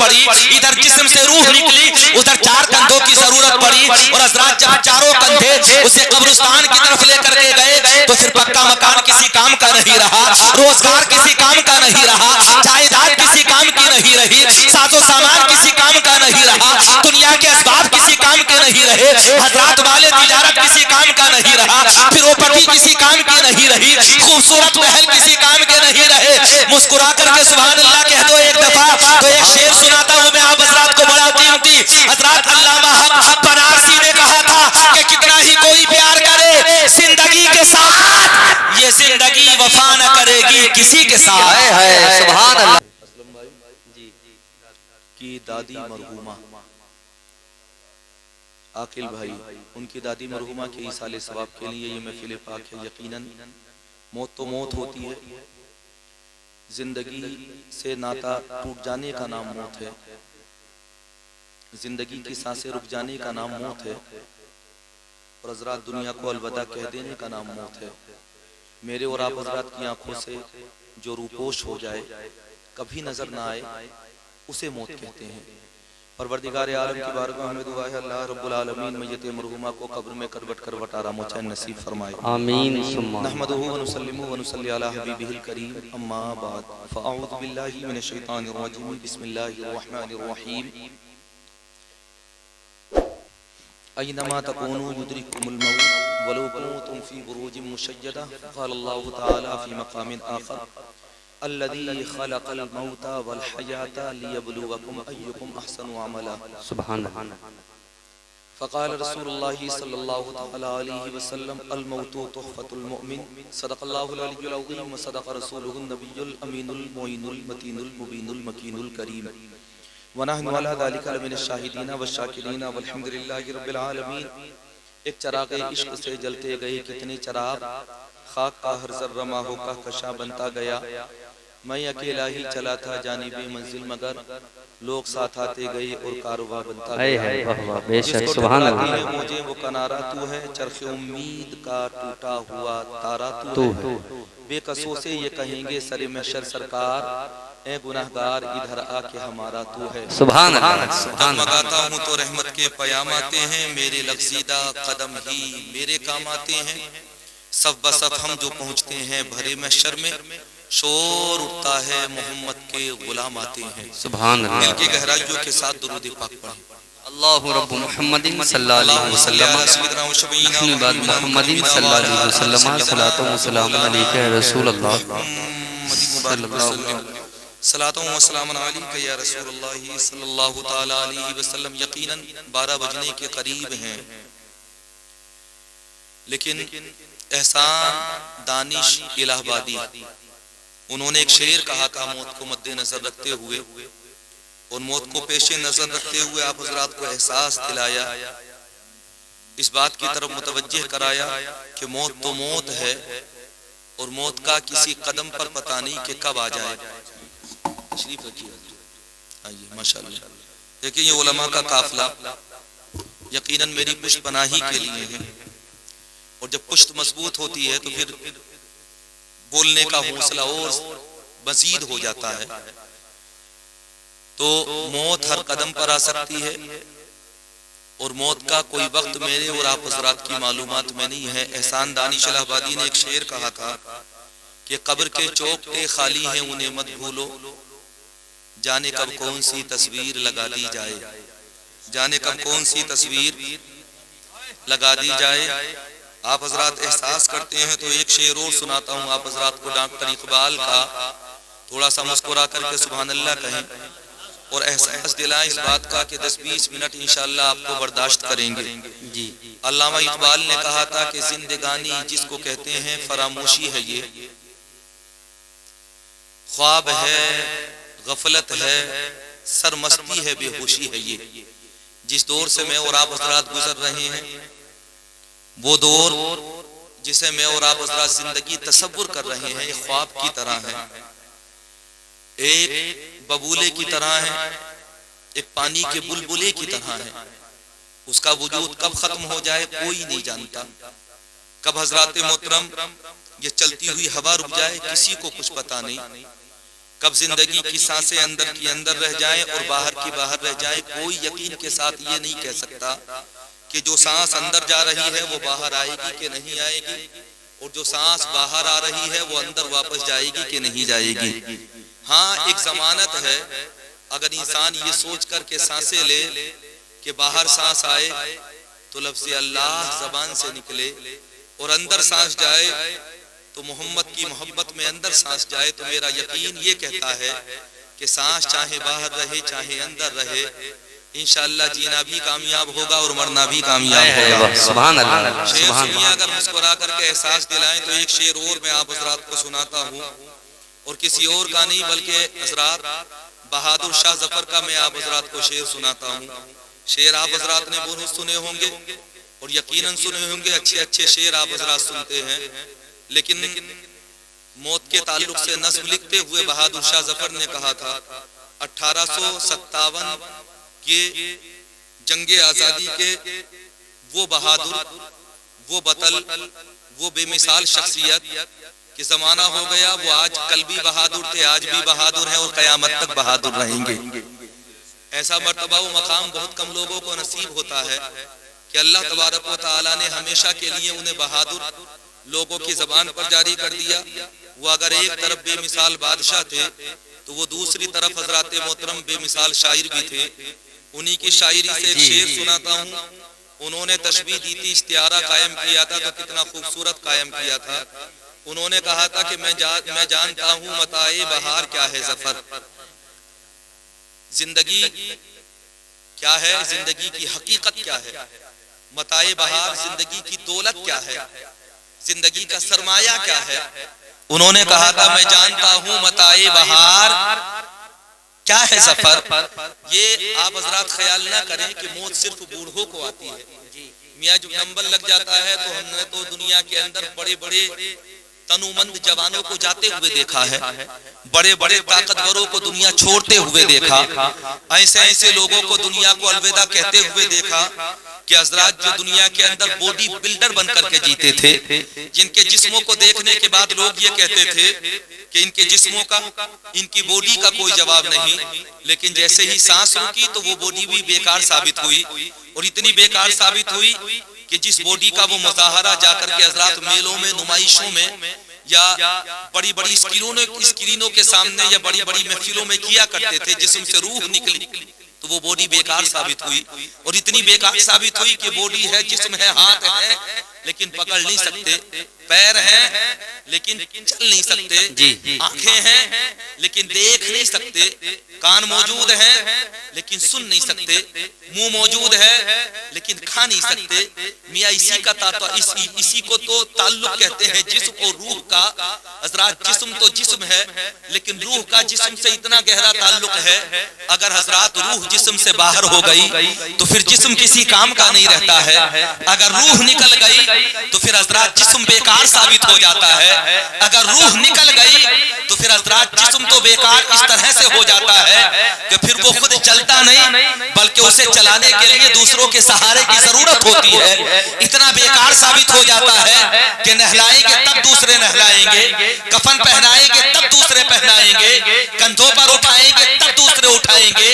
पड़ी, इधर जिस्म से रूह निकली, उधर 4 कंधों की जरूरत पड़ी। और हजरत जब चारों कंधे उसे कब्रिस्तान की तरफ लेकर के गए तो फिर पक्का मकान किसी काम का नहीं रहा, रोजगार किसी काम का नहीं रहा, जायदाद किसी काम की नहीं रही, साजो सामान किसी काम का नहीं रहा, दुनिया के असबाब किसी काम के नहीं रहे, हजरात वाले तिजारत किसी काम का नहीं रहा, प्रॉपर्टी किसी काम की नहीं रही, खूबसूरत महल किसी काम के नहीं रहे। मुस्कुरा करके सुभान अल्लाह कह दो एक दफा। तो एक शेर सुनाता हूं मैं आप हजरात को, बड़ा कीमती। हजरत अल्लामा हक बनारसी ने कहा था कि कितना ही कोई प्यार करे जिंदगी के साथ, ये जिंदगी वफा न करेगी किसी के साथ। है सुभान अल्लाह। असलम भाई जी की दादी मरहुमा आकिल भाई, उनकी दादी मरहुमा के ईसाले सवाब के लिए ये महफिल पाक है। यकीनन मौत तो मौत होती है, जिंदगी से नाता टूट जाने का नाम मौत है, जिंदगी की सांसें रुक जाने का नाम मौत है, और हजरात दुनिया को अलविदा कह देने का नाम मौत है। मेरे और आप हजरात की आंखों से जो रूपोश हो जाए, कभी नजर ना आए, उसे मौत कहते हैं। परवरदिगार आलम की बारगाह में दुआ है अल्लाह रब्बुल आलमीन मय्यत मरहुमा को कब्र में करवट करवट आराम व चैन नसीब फरमाए। आमीन। नहमदुहु व नुसल्लिमु व नुसल्ली अला हबीबिहिल करीम, अम्मा बाद फ़अऊज़ु बिल्लाहि मिनश शैतानिर रजीम, बिस्मिल्लाहिर रहमानिर रहीम। अय्नमा तकूनु युद्रिकुमुल मौत वलौ कुंतुम फी बुरूजिन मुशय्यदा, क़ाल अल्लाहु तआला फी मक़ामिन आख़र अल्लज़ी ख़लक़ल मौता वल हयाता लियब्लुवकुम अय्युकुम अहसनु अमला। सुभान अल्लाह। फ़क़ाल रसूलुल्लाहि सल्लल्लाहु तआला अलैहि वसल्लम अल मौतु तुहफ़तुल मुमिन, सदक़ल्लाहुल अलियुल अज़ीम व सदक़ रसूलुहुन नबियुल अमीनुल मुइनुल मतीनुल मुबीनुल मकीनुल करीम, व नहनु अला ज़ालिका लमिनश शाहिदीन व शाकिरीन वल्हम्दुलिल्लाहि रब्बिल आलमीन। एक चराग़े इश्क से जलते गए कितने चराग़, खाक का हर ज़र्रा माहो का कशा बनता गया। मैं अकेला ही चला था जानिबे मंजिल, मगर लोग साथ आते गए और कारोबार बनता गया। बेशक सुभान अल्लाह। मुझे वो किनारा तू है, चरखे उम्मीद का टूटा हुआ तारा तू है। बेकसों से ये कहेंगे सरे महशर सरकार, ए गुनहगार इधर आके हमारा तू है। सुभान अल्लाह। डगमगाता हूँ तो रहमत के पयाम आते हैं, मेरे लफ्ज़ीदा कदम ही मेरे काम आते हैं। सब बसत हम जो पहुँचते हैं भरे महशर में, शोर उठता है मोहम्मद के गुलाम आते हैं। सुभान अल्लाह। दिल की गहराइयों के साथ दुरूद पाक पढ़ें। अल्लाहु रब्बु मुहम्मदिन सल्लल्लाहु अलैहि वसल्लम नहनु बाद मुहम्मदिन सल्लल्लाहु अलैहि वसल्लम सलातो व सलाम अलैका या रसूल अल्लाह सल्लल्लाहु अलैहि वसल्लम। सलातो व सलाम अलैका या रसूलुल्लाह सल्लल्लाहु तआला अलैहि वसल्लम। यकीनन 12 बजने के करीब हैं, लेकिन एहसान दानिश इलाहाबादी, उन्होंने एक शेर कहा था मौत को मद्देनजर रखते हुए, और मौत को पेशे नजर रखते हुए आप हजरात को एहसास दिलाया, इस बात की तरफ मुतवज्जे कराया कि मौत तो मौत है, और मौत का किसी कदम पर पता नहीं कि कब आ जाए। तशरीफ रखिए, आइए माशाअल्लाह। देखिए ये उलमा का काफिला यकीनन मेरी पुष्ट पनाही के लिए है, और जब पुष्ट मजबूत होती है तो फिर बोलने का हौसला और मजीद हो जाता है। तो मौत हर कदम पर आ सकती है, और मौत का कोई वक्त मेरे और आप हजरात की मालूमात में नहीं है। एहसान दानिश इलाहाबादी ने एक शेर कहा था कि कब्र के चौखटे खाली हैं उन्हें मत भूलो, जाने कब कौन सी तस्वीर लगा दी जाए, जाने कब कौन सी तस्वीर लगा दी जाए। आप हजरात एहसास करते हैं तो एक शेर और सुनाता हूँ आप हजरात को, डॉक्टर इकबाल का। थोड़ा सा मुस्कुरा करके सुभान अल्लाह कहें, और एहसास दिलाएं इस बात का कि 10-20 मिनट इंशाअल्लाह आपको बर्दाश्त करेंगे जी। अल्लामा इकबाल ने कहा था कि जिंदगानी जिसको कहते हैं फरामोशी है, ये ख्वाब है, गफलत है, सरमस्ती है, बेहोशी है। ये जिस दौर से मैं और आप हजरात गुजर रहे हैं, वो दौर जिसे मैं और आप हजरात जिंदगी तसव्वुर कर रहे हैं, एक ख्वाब की तरह है, एक बबूले की तरह है, एक पानी के बुलबुले की तरह है। उसका वजूद कब खत्म हो जाए कोई नहीं जानता, कब हजरात मोहतरम ये चलती हुई हवा रुक जाए किसी को कुछ पता नहीं। कब जिंदगी की सांसें अंदर की अंदर रह जाएं और बाहर की बाहर रह जाए, कोई यकीन के साथ ये नहीं कह सकता कि जो सांस अंदर जा रही है वो बाहर आएगी कि नहीं आएगी, और जो सांस बाहर आ रही है वो अंदर वापस जाएगी कि नहीं जाएगी। हाँ, एक जमानत है, अगर इंसान ये सोच कर के सांसें ले कि बाहर सांस आए तो लफ्ज़ अल्लाह ज़बान से निकले, और अंदर सांस जाए तो मोहम्मद की मोहब्बत में अंदर सांस जाए, तो मेरा यकीन ये कहता है कि सांस चाहे बाहर रहे चाहे अंदर रहे, इंशाअल्लाह जीना भी कामयाब होगा और मरना भी कामयाब होगा। सुभान अल्लाह। शेर सुनिए, अगर मुस्कुरा करके एहसास दिलाएं तो एक शेर और मैं आप हजरात को सुनाता हूँ, और किसी और का नहीं बल्कि हजरात बहादुर शाह जफर का मैं आप हजरात को शेर सुनाता हूँ। शेर आप हजरात ने बहुत सुने होंगे और यकीनन सुने होंगे, अच्छे अच्छे शेर आप हजरात सुनते हैं, लेकिन मौत के ताल्लुक से नस्म लिखते हुए बहादुर शाह जफर ने कहा था 1857 के जंगे आजादी के वो बहादुर, वो बतल, वो बेमिसाल शख्सियत कि जमाना हो गया वो आज कल भी बहादुर थे, आज भी बहादुर हैं और कयामत तक बहादुर रहेंगे। ऐसा मर्तबा व मकाम बहुत कम लोगों को नसीब होता है कि अल्लाह तबारक व तआला ने हमेशा के लिए उन्हें बहादुर लोगों की जबान पर जारी कर दिया। वो अगर एक तरफ बेमिसाल बादशाह थे तो वो दूसरी तरफ हजरत मोहतरम बेमिसाल शायर भी थे। उन्हीं की शायरी से एक शेर सुनाता हूँ। उन्होंने तशबीह दी थी, इस्तिआरा कायम किया था तो कितना खूबसूरत कायम किया था। उन्होंने कहा था कि मैं जानता हूँ मताए बहार क्या है जफर, जिंदगी क्या है, जिंदगी की हकीकत क्या है, मताए बहार जिंदगी की दौलत क्या है, जिंदगी का सरमाया क्या है। उन्होंने कहा था मैं जानता हूँ मताए बहार क्या है जफर। ये आप हजरात ख्याल ना करें कि मौत सिर्फ बूढ़ों को आती है। मियाँ जब नंबर लग जाता है तो हमने तो दुनिया के अंदर बड़े बड़े तनुमंद जवानों को जाते हुए देखा है, बड़े बड़े ताकतवरों को दुनिया छोड़ते हुए देखा, ऐसे ऐसे लोगों को दुनिया को अलविदा कहते हुए देखा कि हजरात जो दुनिया के अंदर बॉडी बिल्डर बन करके जीते थे, जिनके जिस्मों को देखने के बाद लोग ये कहते थे कि इनके जिस्मों का, इनकी बॉडी का कोई जवाब नहीं, लेकिन जैसे ही सांस रुकी तो वो बॉडी भी बेकार साबित हुई, और इतनी बेकार साबित हुई कि जिस बॉडी का वो मुजाहरा जाकर के हजरात मेलों में, नुमाइशों में या बड़ी बड़ी स्क्रीनों के सामने या बड़ी बड़ी महफिलों में किया करते थे, जिस्म से रूह निकली तो वो बॉडी बेकार साबित हुई। और इतनी बेकार साबित हुई कि बॉडी है, जिस्म है, हाथ है लेकिन पकड़ नहीं सकते, पैर हैं लेकिन चल नहीं सकते, आंखें हैं लेकिन देख नहीं सकते, कान मौजूद हैं लेकिन सुन नहीं सकते, मुंह मौजूद है लेकिन खा नहीं सकते। मियाँ इसी को तो ताल्लुक कहते हैं जिस्म और रूह का। हजरात जिस्म तो जिस्म है लेकिन रूह का जिस्म से इतना गहरा ताल्लुक है, अगर हजरात रूह जिस्म से बाहर हो गई तो फिर जिस्म किसी काम का नहीं रहता है। अगर रूह निकल गई तो फिर हजरात जिस्म बेकार साबित हो जाता है। अगर रूह निकल गई तो फिर हजरात जिस्म तो बेकार इस तरह से हो जाता है कि फिर वो खुद चलता नहीं बल्कि उसे चलाने के लिए दूसरों के सहारे की जरूरत होती है। इतना बेकार साबित हो जाता है कि नहलाएंगे तब दूसरे नहलाएंगे, कफन पहनाएंगे तब दूसरे पहनाएंगे, कंधों पर उठाएंगे तब दूसरे उठाएंगे,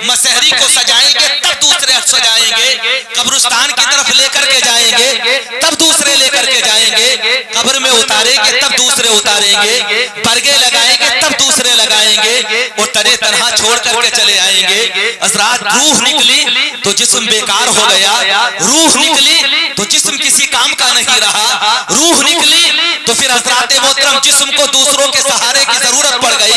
मसहरी को सजाएंगे तब दूसरे सजाएंगे, कब्रिस्तान की तरफ लेकर के जाएंगे तब दूसरे लेकर के जाएंगे, कब्र में उतारेंगे तब दूसरे उतारेंगे, परगे लगाएंगे तब दूसरे लगाएंगे, और तरह तरह छोड़ करके चले आएंगे। हजरात रूह निकली तो जिस्म बेकार हो गया, रूह निकली तो जिस्म किसी काम का नहीं रहा, रूह निकली तो फिर हजरात मोहतरम जिस्म को दूसरों के सहारे की जरूरत पड़ गई।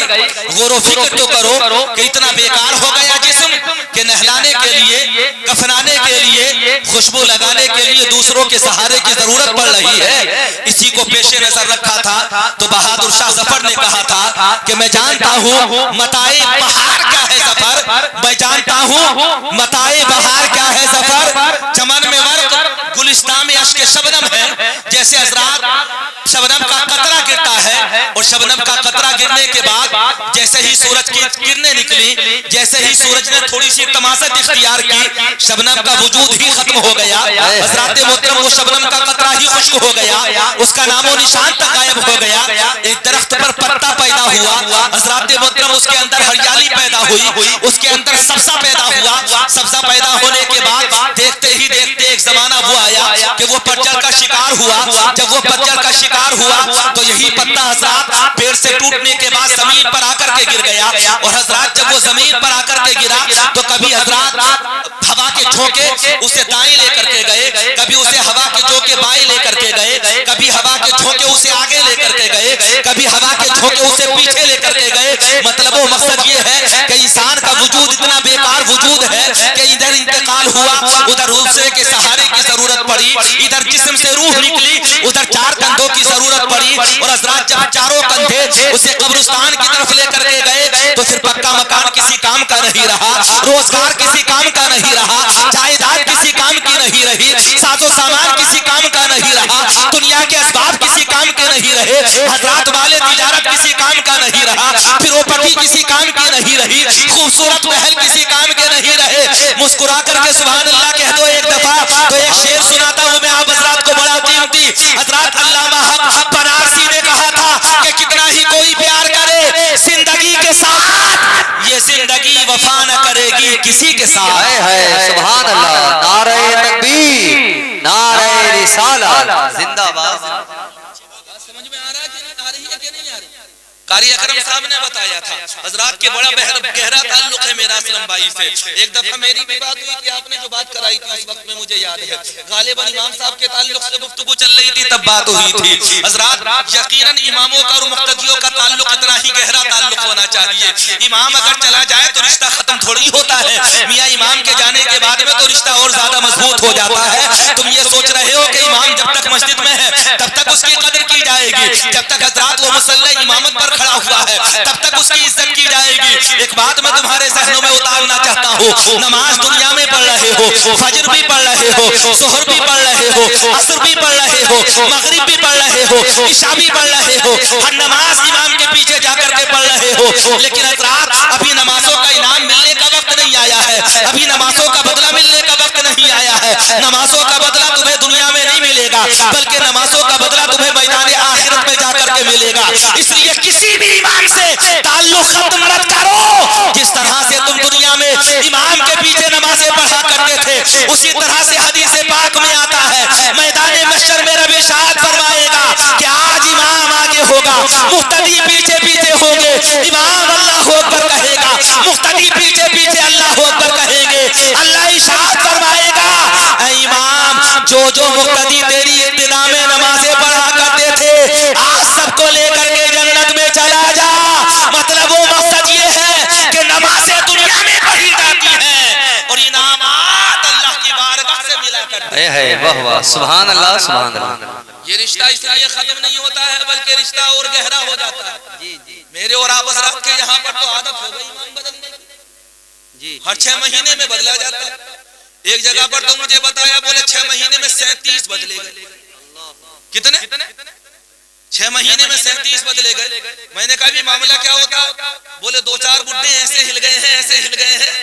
गौर फिक्र तो करो कि इतना बेकार हो गया जिस्म कि नहलाने के लिए, कफनाने के लिए, खुशबू लगाने के लिए दूसरों के सहारे की जरूरत पड़ रही है। इसी को पेशे नजर रखा था तो बहादुर शाह जफर ने कहा था कि मैं जानता हूँ मताए बहार क्या है जफर, मैं जानता हूँ मताए बहार क्या है जफर। चमन में वर्क गुलिस्तान में अश्क शबनम है, जैसे हजरात शबनम का कतरा गिरता है और शबनम का कतरा गिरने के बाद जैसे ही सूरज की किरणें निकली, जैसे ही सूरज ने थोड़ी सी तमाशत इख्तियार की, शबनम का वजूद ही खत्म हो गया। हजरत मोहतरम वो शबनम का कतरा ही खुश्क हो गया, उसका नामो निशान तक गायब हो गया। एक दरख्त पर पत्ता पैदा पैदा हुआ, हजरत मोहतरम उसके अंदर हरियाली पैदा हुई, उसके अंदर सब्जा पैदा हुआ। सब्जा पैदा होने के बाद देखते ही देखते एक जमाना वो आया कि वो पतझड़ का शिकार हुआ। जब वो पतझड़ का शिकार हुआ तो यही पत्ता हजरत पेड़ से टूटने के बाद जमीन पर आकर के गिर गया। और हजरत जब वो जमीन पर आकर के गिरा तो कभी हजरत हवा के झोंके उसे दाएं लेकर के गए, कभी उसे हवा के झोंके बाएं लेकर के गए, कभी हवा के झोंके उसे आगे लेकर के गए, कभी हवा के झोंके उसे पीछे लेकर के गए। मतलब वो मकसद ये है कि इंसान का वजूद इतना बेकार वजूद है कि इधर इंतकाल हुआ, उधर दूसरे के सहारे की जरूरत पड़ी, इधर जिस्म से रूह निकली, उधर चार कंधों की जरूरत पड़ी। और हजरत जब चारों कंधे उसे कब्रिस्तान की तरफ लेकर के गए तो फिर पक्का मकान किसी काम का नहीं रहा, रोजगार किसी काम का नहीं रहा, जायदाद किसी काम की नहीं रही, साजो सामान किसी काम का नहीं रहा, दुनिया के असबाब किसी काम के नहीं रहे, हजरात वाले तिजारत किसी काम का नहीं रहा, प्रॉपर्टी किसी काम की नहीं रही, खूबसूरत महल किसी काम के नहीं रहे। मुस्कुरा करके सुभान अल्लाह कह दो एक दफा। तो एक शेर सुनाता हूँ मैं आप हजरात को, बड़ा कीमती। हजरत अल्लामा हक बनारसी ने कहा था कि कितना ही कोई प्यार करे जिंदगी के साथ, ये जिंदगी वफा न करेगी किसी के साथ। है सुभान अल्लाह, नारे तकबीर, नारे रिसालत, जिंदाबाद। समझ में आ रहा है कि नहीं आ रही है कि नहीं आ रही? कारी अकरम साहब ने बताया था हजरात के बड़ा गहरा ताल्लुक है मेरा असलम भाई से। एक दफा मेरी भी बात हुई थी, आपने जो बात कराई थी उस वक्त में मुझे याद है, गालिबन इमाम साहब के ताल्लुक से गुफ्तगू चल रही थी, तब बात हुई थी। हजरात यकीनन इमामों का और मुक्तदियों का ताल्लुक इतना ही गहरा ताल्लुक होना चाहिए। इमाम अगर चला जाए तो रिश्ता खत्म थोड़ी होता है, मियाँ इमाम के जाने के बाद में तो रिश्ता और ज्यादा मजबूत हो जाता है। तुम ये सोच रहे हो कि इमाम जब तक मस्जिद में है तब तक उसकी कदर की जाएगी, जब तक हजरात वो मुसल्ला इमामत पर खड़ा हुआ है तब तक उसकी इज्जत की जाएगी। एक बात मैं तुम्हारे ज़हनों में उतारना चाहता हूँ, नमाज दुनिया में पढ़ रहे हो, फजर भी पढ़ रहे हो, जोहर भी पढ़ रहे हो, असर भी पढ़ रहे हो, मगरिब भी पढ़ रहे हो, इशा भी पढ़ रहे हो, हर नमाज इमाम के पीछे जाकर के पढ़ रहे हो। लेकिन हज़रात अभी नमाजों का इनाम मिलने का वक्त नहीं आया है, अभी नमाजों का बदला मिलने का वक्त नहीं आया है। नमाजों का बदला तुम्हें दुनिया में नहीं मिलेगा, बल्कि नमाजों का बदला तुम्हें मैदान आखिरत में जाकर के मिलेगा। इसलिए किसी भी इमाम से ताल्लुक खत्म मत करो। जिस तरह से तुम दुनिया में इमाम के पीछे नमाजें पढ़ा करते थे, उसी तरह से हदीस पाक में आता है मैदान महशर में रब इरशाद फरमाएगा कि आज इमाम आगे होगा, मुक्तदी पीछे पीछे होंगे, इमाम अल्लाह अकबर कहेगा, मुक्तदी पीछे पीछे अल्लाह अकबर कहेंगे। अल्लाह इरशाद फरमाएगा ऐ इमाम, जो मुक्तदी तेरी इब्तिदा में नमाजें पढ़ा करते थे आज सबको लेकर के जन्नत में चला जा। मतलब वो मकसद ये है कि नमाजें दुनिया में पढ़ी जाती हैं और इनामात अल्लाह की बारगाह से मिला करते हैं। वाह वाह, सुभान अल्लाह, सुभान अल्लाह। ये रिश्ता इसलिए खत्म नहीं होता है बल्कि रिश्ता और गहरा हो जाता है। मेरे और आप हज़रात के यहाँ पर तो आदत हो गई इमाम बदलने की, हर 6 महीने में बदला जाता है। एक जगह पर तो मुझे बताया बोले 6 महीने में 37 बदले गए। कितने? 6 महीने में 37 बदले गए। मैंने कहा भी मामला क्या होता? बोले 2-4 बुड्ढे ऐसे हिल गए हैं, ऐसे हिल गए हैं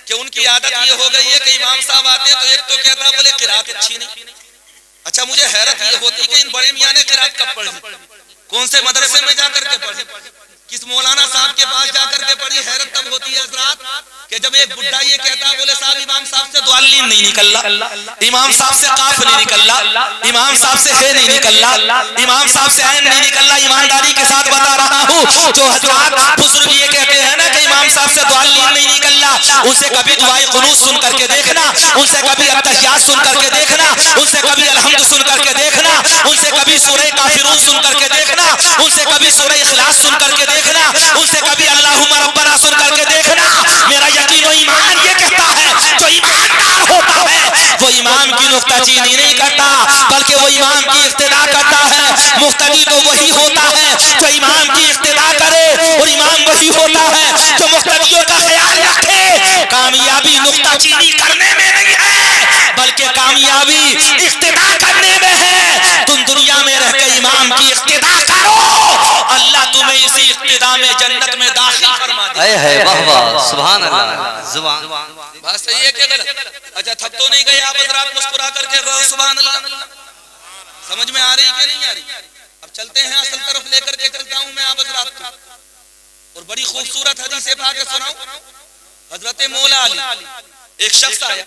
कि उनकी आदत ये हो गई है कि इमाम साहब आते तो एक तो क्या था, बोले किरात अच्छी नहीं। अच्छा, मुझे हैरत ये होती कि इन बड़े मियाँ ने किरात कब पढ़ी, कौन से मदरसे में जाकर के पढ़ी, किस मौलाना साहब के पास जाकर के पढ़ी। हैरत तब होती है हज़रात कि जब एक बुड्ढा ये कहता बोले साहब इमाम साहब से दुआलीन नहीं निकलला, इमाम साहब से काफ नहीं निकलला, इमाम साहब से है नहीं निकलला, इमाम साहब से ऐन नहीं निकलला। ईमानदारी के साथ बता रहा हूँ, जो हज़रात बुजुर्ग ये कहते हैं ना कि इमाम साहब से दुआलीन नहीं निकलला, उनसे कभी दुआए कुनूत सुन करके देखना, उनसे कभी अत्तहियात सुन करके देखना, उनसे कभी अलहम्द सुन करके देखना, उनसे कभी सूरह काफिरून सुन करके देखना, उनसे कभी सूरह इखलास सुन करके देखना, उनसे कभी अल्लाहुम्मा रब्बना सुन करके देखना। मेरा यकीन और ईमान ये कहता है जो ईमानदार होता है वो इमाम की नुक्ताचीनी नहीं करता, बल्कि वो इमाम की इक्तिदा करता है। मुक्तदी तो वही होता है जो इमाम की इक्तिदा करे, और इमाम वही होता है जो मुक्तदियों का ख्याल रखे। कामयाबी नुक्ताचीनी करने में नहीं है, बल्कि कामयाबी इक्तिदा करने में है। तुम दुनिया में रह के इमाम की इक्तिदा करो, अल्लाह तुम्हें इसी इक्तिदा में जन्नत में दाखिल फरमा दे। वाह वाह, सुभान अल्लाह। जुबान बात सही है क्या गलत? अच्छा, थक तो नहीं गए आप हज़रात? मुस्कुरा करके सुभान अल्लाह। समझ में आ रही कि नहीं आ रही? अब चलते हैं असल तरफ लेकर के चलता हूं मैं आप हज़रात को। और बड़ी खूबसूरत हदीस पाक सुनाऊं, हजरत मौला अली एक शख्स आया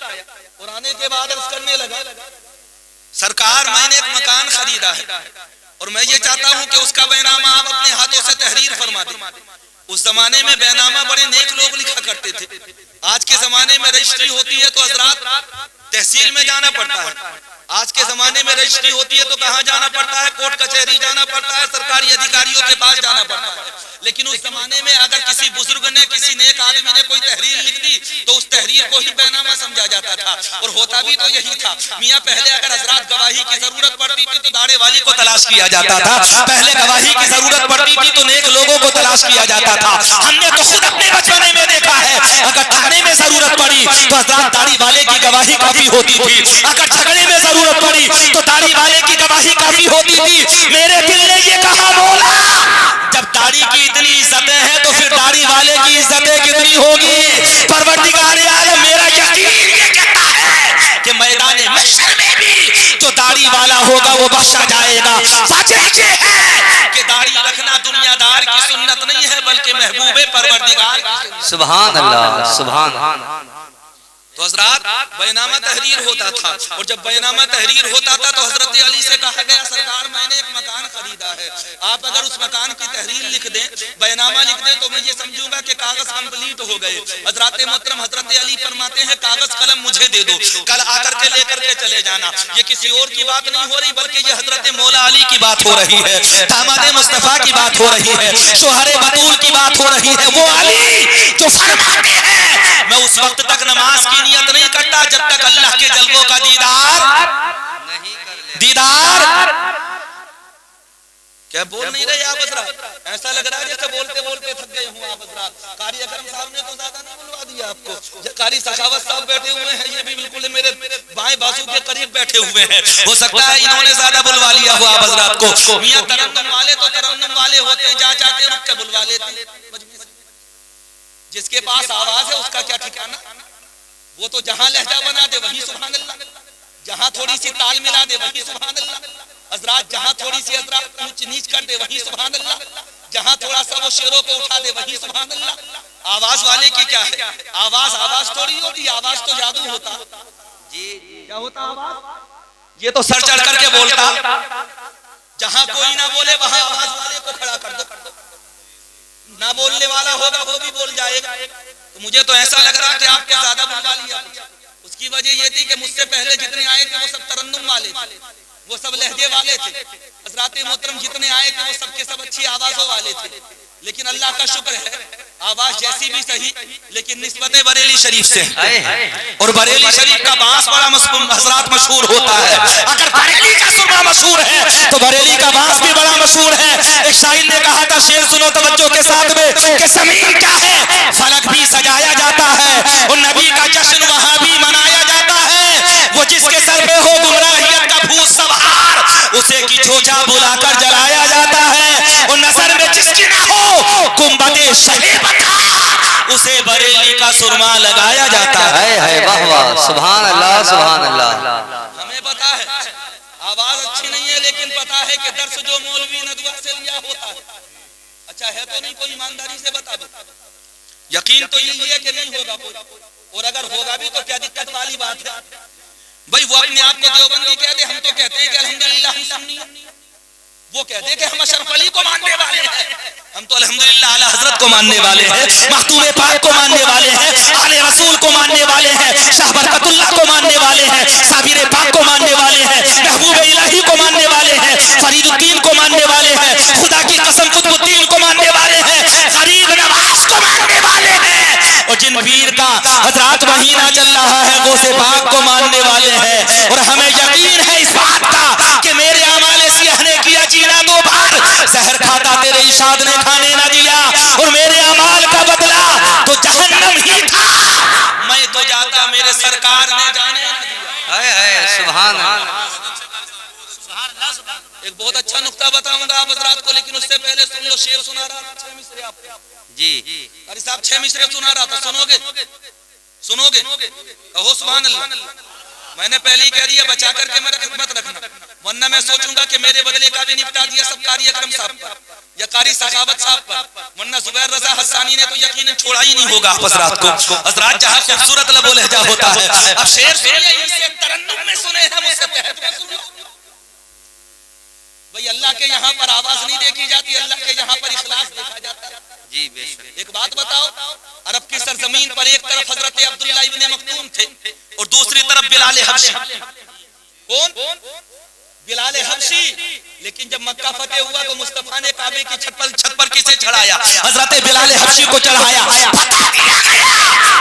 और आने के बाद अर्ज करने लगा, सरकार मैंने एक मकान खरीदा है और मैं ये चाहता हूं कि उसका बैनामा आप अपने हाथों से तहरीर फरमा दें। उस जमाने में बैनामा बड़े नेक लोग लिखा करते थे। आज के जमाने में रजिस्ट्री होती है तो हजरात तहसील में जाना पड़ता है। आज के जमाने में रजिस्ट्री होती है तो कहाँ जाना पड़ता है? कोर्ट कचहरी जाना पड़ता है, सरकारी अधिकारियों के पास जाना पड़ता है। लेकिन उस जमाने में अगर किसी बुजुर्ग ने, किसी नेक आदमी ने कोई तहरीर लिख दी तो उस तहरीर को ही बैनामा समझा जाता था। और होता भी तो यही था। मियाँ पहले अगर हजरात गवाही की जरूरत पड़ती थी तो दाढ़े वाली को तलाश किया जाता था। पहले गवाही की जरूरत पड़ती थी तो नेक लोगों को तलाश किया जाता था। हमने तो खुद अपने बचपने में देखा है, अगर ठगने में जरूरत पड़ी तो हजरात दाढ़ी वाले की गवाही काफी होती थी। अगर झगड़े में जरूरत पड़ी तो दाढ़ी वाले की गवाही काफी होती थी। मेरे दिल ने ये कहा, मौला जब दाढ़ी की इतनी इज्जतें हैं तो फिर दाढ़ी वाले की इज्जतें कितनी होगी? परवरदिगार आलम मेरा यकीन ये कहता है कि मैदान महशर में भी जो दाढ़ी वाला होगा वो बख्शा जाएगा। वजह ये है कि दाढ़ी रखना दुनियादार की सुन्नत नहीं है बल्कि महबूबे परवरदिगार की। सुभान अल्लाह, सुभान। तो हजरात बैनामा तहरीर होता था और जब बैनामा तहरीर होता था तो हजरत अली से कहा गया, सरकार मैंने एक मकान खरीदा है, आप अगर उस मकान की तहरीर लिख दें, बैनामा लिख दें तो मैं ये समझूंगा कि कागज कंप्लीट हो गए। हजरत मोहतरम हजरत अली फरमाते हैं, कागज कलम मुझे दे दो, कल आकर के लेकर के चले जाना। ये किसी और की बात नहीं हो रही बल्कि ये हजरत मौला अली की बात हो रही है, दामाद मुस्तफा की बात हो रही है, शोहरे बतूल की बात हो रही है। वो अली जो फरमाते हैं, मैं उस वक्त तक नमाज की नियत नहीं करता जब तक अल्लाह के जलवों का दीदार क्या बोल नहीं रहे आप हजरात? ऐसा लग रहा है जैसे बोलते बोलते थक गए हूँ आप हजरात। कारी अकरम साहब ने तो ज्यादा नहीं बुलवा दिया आपको। कारी सखावत साहब बैठे हुए हैं, ये भी बिल्कुल मेरे बाएं बाजू के करीब बैठे हुए हैं। हो सकता है इन्होंने ज्यादा बुलवा लिया हो आप हजरात को। मियां तरन्नुम वाले तो तरन्नुम वाले होते हैं, जहाँ चाहते रुक के बुलवा लेते। जिसके पास आवाज है उसका क्या ठिकाना? वो तो जहां लहजा बना दे वही सुभान अल्लाह, जहां थोड़ी सी ताल मिला दे वही सुभान अल्लाह। हजरात जहां थोड़ी सी हजरात ऊंच नीच कर दे वही सुभान अल्लाह, जहां थोड़ा सा वो शेरों को उठा दे वही सुभान अल्लाह। आवाज वाले की क्या है? आवाज थोड़ी होती, आवाज तो जादू होता जी। क्या होता आवाज? ये तो सर चढ़ करके बोलता। जहां कोई ना बोले वहां आवाज वाले को खड़ा कर दो, ना बोलने वाला होगा वो भी बोल जाएगा। तो मुझे तो ऐसा लग रहा कि आपके ज्यादा बुलवा लिया। उसकी वजह ये थी कि मुझसे पहले जितने आए थे वो सब तरन्नुम वाले थे, वो सब लहजे वाले थे। हजरात मोहतरम जितने आए थे वो सबके सब अच्छी आवाजों वाले थे। लेकिन अल्लाह का शुक्र है, आवाज जैसी भी सही लेकिन निस्बत बरेली शरीफ से, और बरेली शरीफ का बांस बड़ा हजरात मशहूर होता है। अगर बरेली का सुरमा मशहूर है तो बरेली का बांस भी बड़ा मशहूर है। एक शायर ने कहा था, शेर सुनो तवज्जो के साथ में, कि ज़मीन क्या है फलक भी सजाया जाता है और नबी का जश्न वहां भी मनाया जाता है। वो जिसके सर पे हो गुमराहियत का भूत सवार, उसे की चोचा बुलाकर जलाया जाता है। और नजर में जिसकी ना हो गुंबदे शरीफ उसे बरेली का सुरमा लगाया जाता है। वाह वाह, सुभान अल्लाह, सुभान अल्लाह। हमें पता है आवाज अच्छी नहीं है, लेकिन पता है कि दर्स जो मौलवी नदवा से लिया होता है अच्छा है तो नहीं। कोई ईमानदारी से बता दो, यकीन तो यही है कि नहीं होगा कोई, और अगर होगा भी तो क्या दिक्कत वाली बात है भाई? वो अपने आप को देवबंदी कहते, हम तो कहते हैं कि अल्हम्दुलिल्लाह हम सुन्नी। वो कहते हैं कि हम अशरफ अली को मानने वाले हैं, हम तो अल्हम्दुलिल्लाह आला हजरत को मानने वाले हैं, महतूम पाक को मानने वाले हैं, आले रसूल को मानने वाले हैं, शाह बरकतुल्लाह को मानने वाले हैं, साबिर पाक को मानने वाले हैं, महबूब इलाही को मानने वाले हैं, फरीदुद्दीन को मानने वाले हैं, खुदा की कसम कुतुबुद्दीन को मानने वाले हैं, गरीब नवाज को मानने वाले हैं। और जिन पीर का हजरात महीना चल रहा है वो से पाक को मानने वाले हैं। और हमें यकीन है इस बात का कि मेरे अमाले सियाह ने किया जीना दो बार, जहर खाता तेरे इशाद ने खाने ना दिया, और मेरे अमाल का बदला तो जहन्नम ही था। मैं तो जाता मेरे सरकार ने जाने ना दिया। हाय हाय, सुभान अल्लाह। एक बहुत अच्छा नुक्ता बताऊंगा आप हजरात को, लेकिन उससे पहले सुन लो, शेर सुना रहा था 6 मिसरे आप जी। अरे साहब 6 मिसरे सुना रहा था, सुनोगे? सुनोगे? कहो सुभान अल्लाह। मैंने पहले ही कह दिया बचा करके मेरा खिदमत रखना। वरना मैं सोचूंगा कि मेरे बदले का भी निपटा दिया सब कारी अकरम साहब पर या कारी सखावत साहब पर, वरना जुबैर रजा हस्सानी ने तो यकीनन छोड़ा ही नहीं होगा हजरात को। हजरात जहां खूबसूरत लबो लहजा होता है। अब शेर सुनिए, इनसे तरन्नुम में सुने हैं, मुझसे तहत में सुनो। भाई अल्लाह के यहाँ पर आवाज नहीं देखी जाती, अल्लाह के यहाँ पर इखलास देखा जाता है। जी बेशक। एक बात बताओ, अरब की सरजमीन पर एक तरफ हजरत अब्दुल्ला इब्ने मक्तूम थे और दूसरी तरफ बिलाल हबशी। कौन? बिलाल हबशी। लेकिन जब मक्का फतेह हुआ तो मुस्तफा ने काबे की छत पर किसे चढ़ाया? हजरत बिलाल हबशी को चढ़ाया।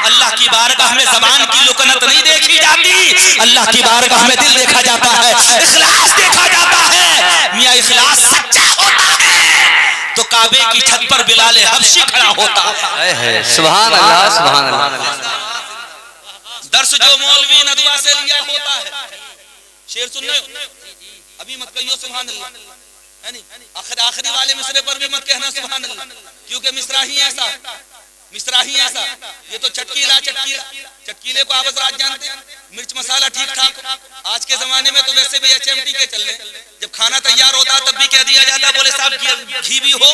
अल्लाह की बारगाह में ज़बान की लुकनत नहीं देखी जाती, अल्लाह की बारगाह में दिल देखा जाता है, इखलास देखा जाता है। मियां इखलास सच्चा होता है तो काबे की छत पर बिलाल हबशी खड़ा होता है। सुभान अल्लाह, सुभान अल्लाह। दर्श जो मौलवी नदवा से लिया होता है। शेर सुन रहे हो? अभी मत कहियो सुभान अल्लाह, है नहीं? आखिरी वाले मिसरे पर भी मत कहना सुभान अल्लाह, क्योंकि मिसरा ही ऐसा, मिसरा ही ऐसा। ये तो चटकीला चटकीले को आप हज़रात जानते हैं, मिर्च मसाला ठीक ठाक। आज के जमाने में तो वैसे भी HMT के चल रहे। जब खाना तैयार होता तब भी कह दिया जाता, बोले साहब घी भी हो,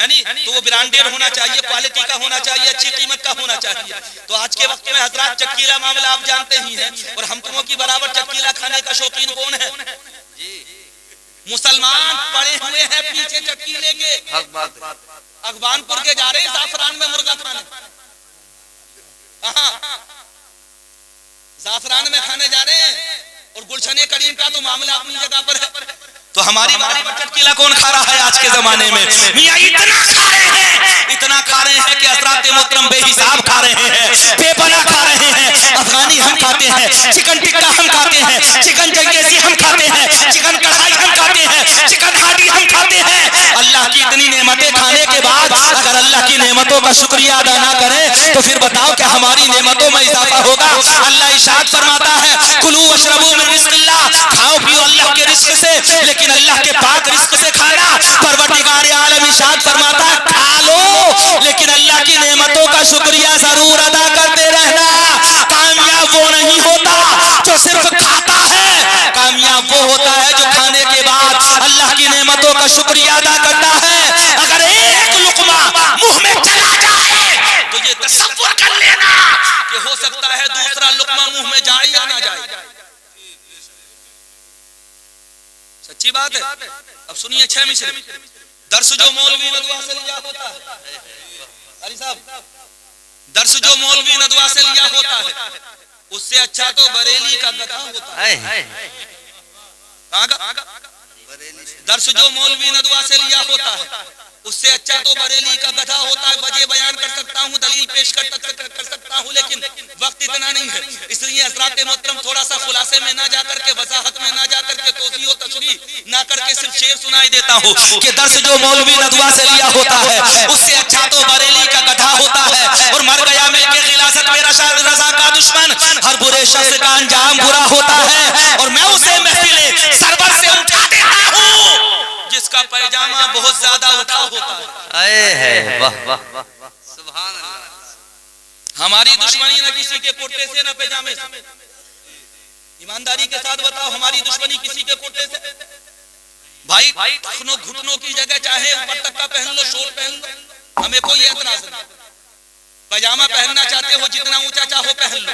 है नहीं? तो वो ब्रांडेड होना चाहिए, क्वालिटी का होना चाहिए, अच्छी कीमत का होना चाहिए। तो आज के वक्त में हजरात चटकीला मामला आप जानते ही हैं। और हम तुमों की बराबर चटकीला खाने का शौकीन कौन है? मुसलमान पड़े हुए हैं पीछे चटकीले के। अखबानपुर के जा रहे हैं जाफरान में मुर्गा खाने। जाफरान में खाने जा रहे हैं और गुलशने करीम का तो मामला अपनी जगह पर है। तो हमारी बारी पर चटकीला कौन खा रहा है आज के जमाने में? मियां इतना खा रहे हैं, इतना खा रहे हैं कि हज़रात मोहतरम बेहिसाब खा रहे हैं, बेपनाह खा रहे हैं। अफगानी हम खाते हैं, चिकन टिक्का हम खाते हैं, चिकन जंगेजी हम खाते हैं, चिकन कढ़ाई हम खाते हैं, चिकन हांडी हम खाते हैं। अल्लाह की इतनी नेमतें खाने के बाद अगर अल्लाह की नेमतों का शुक्रिया अदा ना करें तो फिर बताओ कि हमारी नेमतों में इजाफा होगा? अल्लाह इरशाद फरमाता है, कुलू वशरबू मिन रिज़्क़िल्लाह, खाओ पियो अल्लाह के रिज़्क़ से, लेकिन अल्लाह के पाक रिज़्क़ से खाना। परवरदिगार आलम इरशाद फरमाता है, खा लो लेकिन अल्लाह की नेमतों का शुक्रिया जरूर अदा करते रहना। कामयाब वो नहीं होता जो सिर्फ खाता है, कामयाब वो होता है जो खाने के बाद अल्लाह की नेमतों का शुक्रिया अदा करता है। अगर एक लुकमा मुंह में चला जाए तो ये तसव्वुर कर लेना कि हो सकता है दूसरा लुकमा मुंह में जाए या ना जाए। सच्ची बात है। अब सुनिए 6 मिसरे। दर्श जो मौलवी नदवा से लिया होता है, अली साहब, दर्श जो मौलवी नदवा से लिया होता है उससे अच्छा तो बरेली का गधा होता है। दर्श जो मौलवी नदवा से लिया होता है उससे अच्छा तो बरेली का गधा होता है। वजह बयान कर सकता हूँ, दलील पेश कर सकता हूँ, लेकिन वक्त इतना नहीं है। इसलिए हज़रात मोहतरम थोड़ा सा खुलासे में ना जाकर के, वजाहत में ना जाकर के, तौज़ीह व तशरीह ना करके सिर्फ शेर सुनाई देता हूँ कि दर्श जो मौलवी नदवा से लिया होता है उससे अच्छा तो बरेली का गधा होता है। और मर गया मिलके खिलाफत मेरा शाह रज़ा का दुश्मन, हर बुरे शख्स का अंजाम बुरा होता है। और मैं उसे महफिले सरवर से उठा देता हूँ जिसका पैजामा बहुत ज्यादा उठा होता है। वाह वाह वाह, सुभान अल्लाह। हमारी दुश्मनी न किसी के कुर्ते से न पैजामे से। ईमानदारी के साथ बताओ, हमारी दुश्मनी किसी के कुर्ते से? भाई घुटनों की जगह चाहे ऊपर तक का पहन लो, शोर पहन लो, हमें कोई एतराज नहीं। पैजामा पहनना चाहते हो जितना ऊंचा चाहो पहन लो,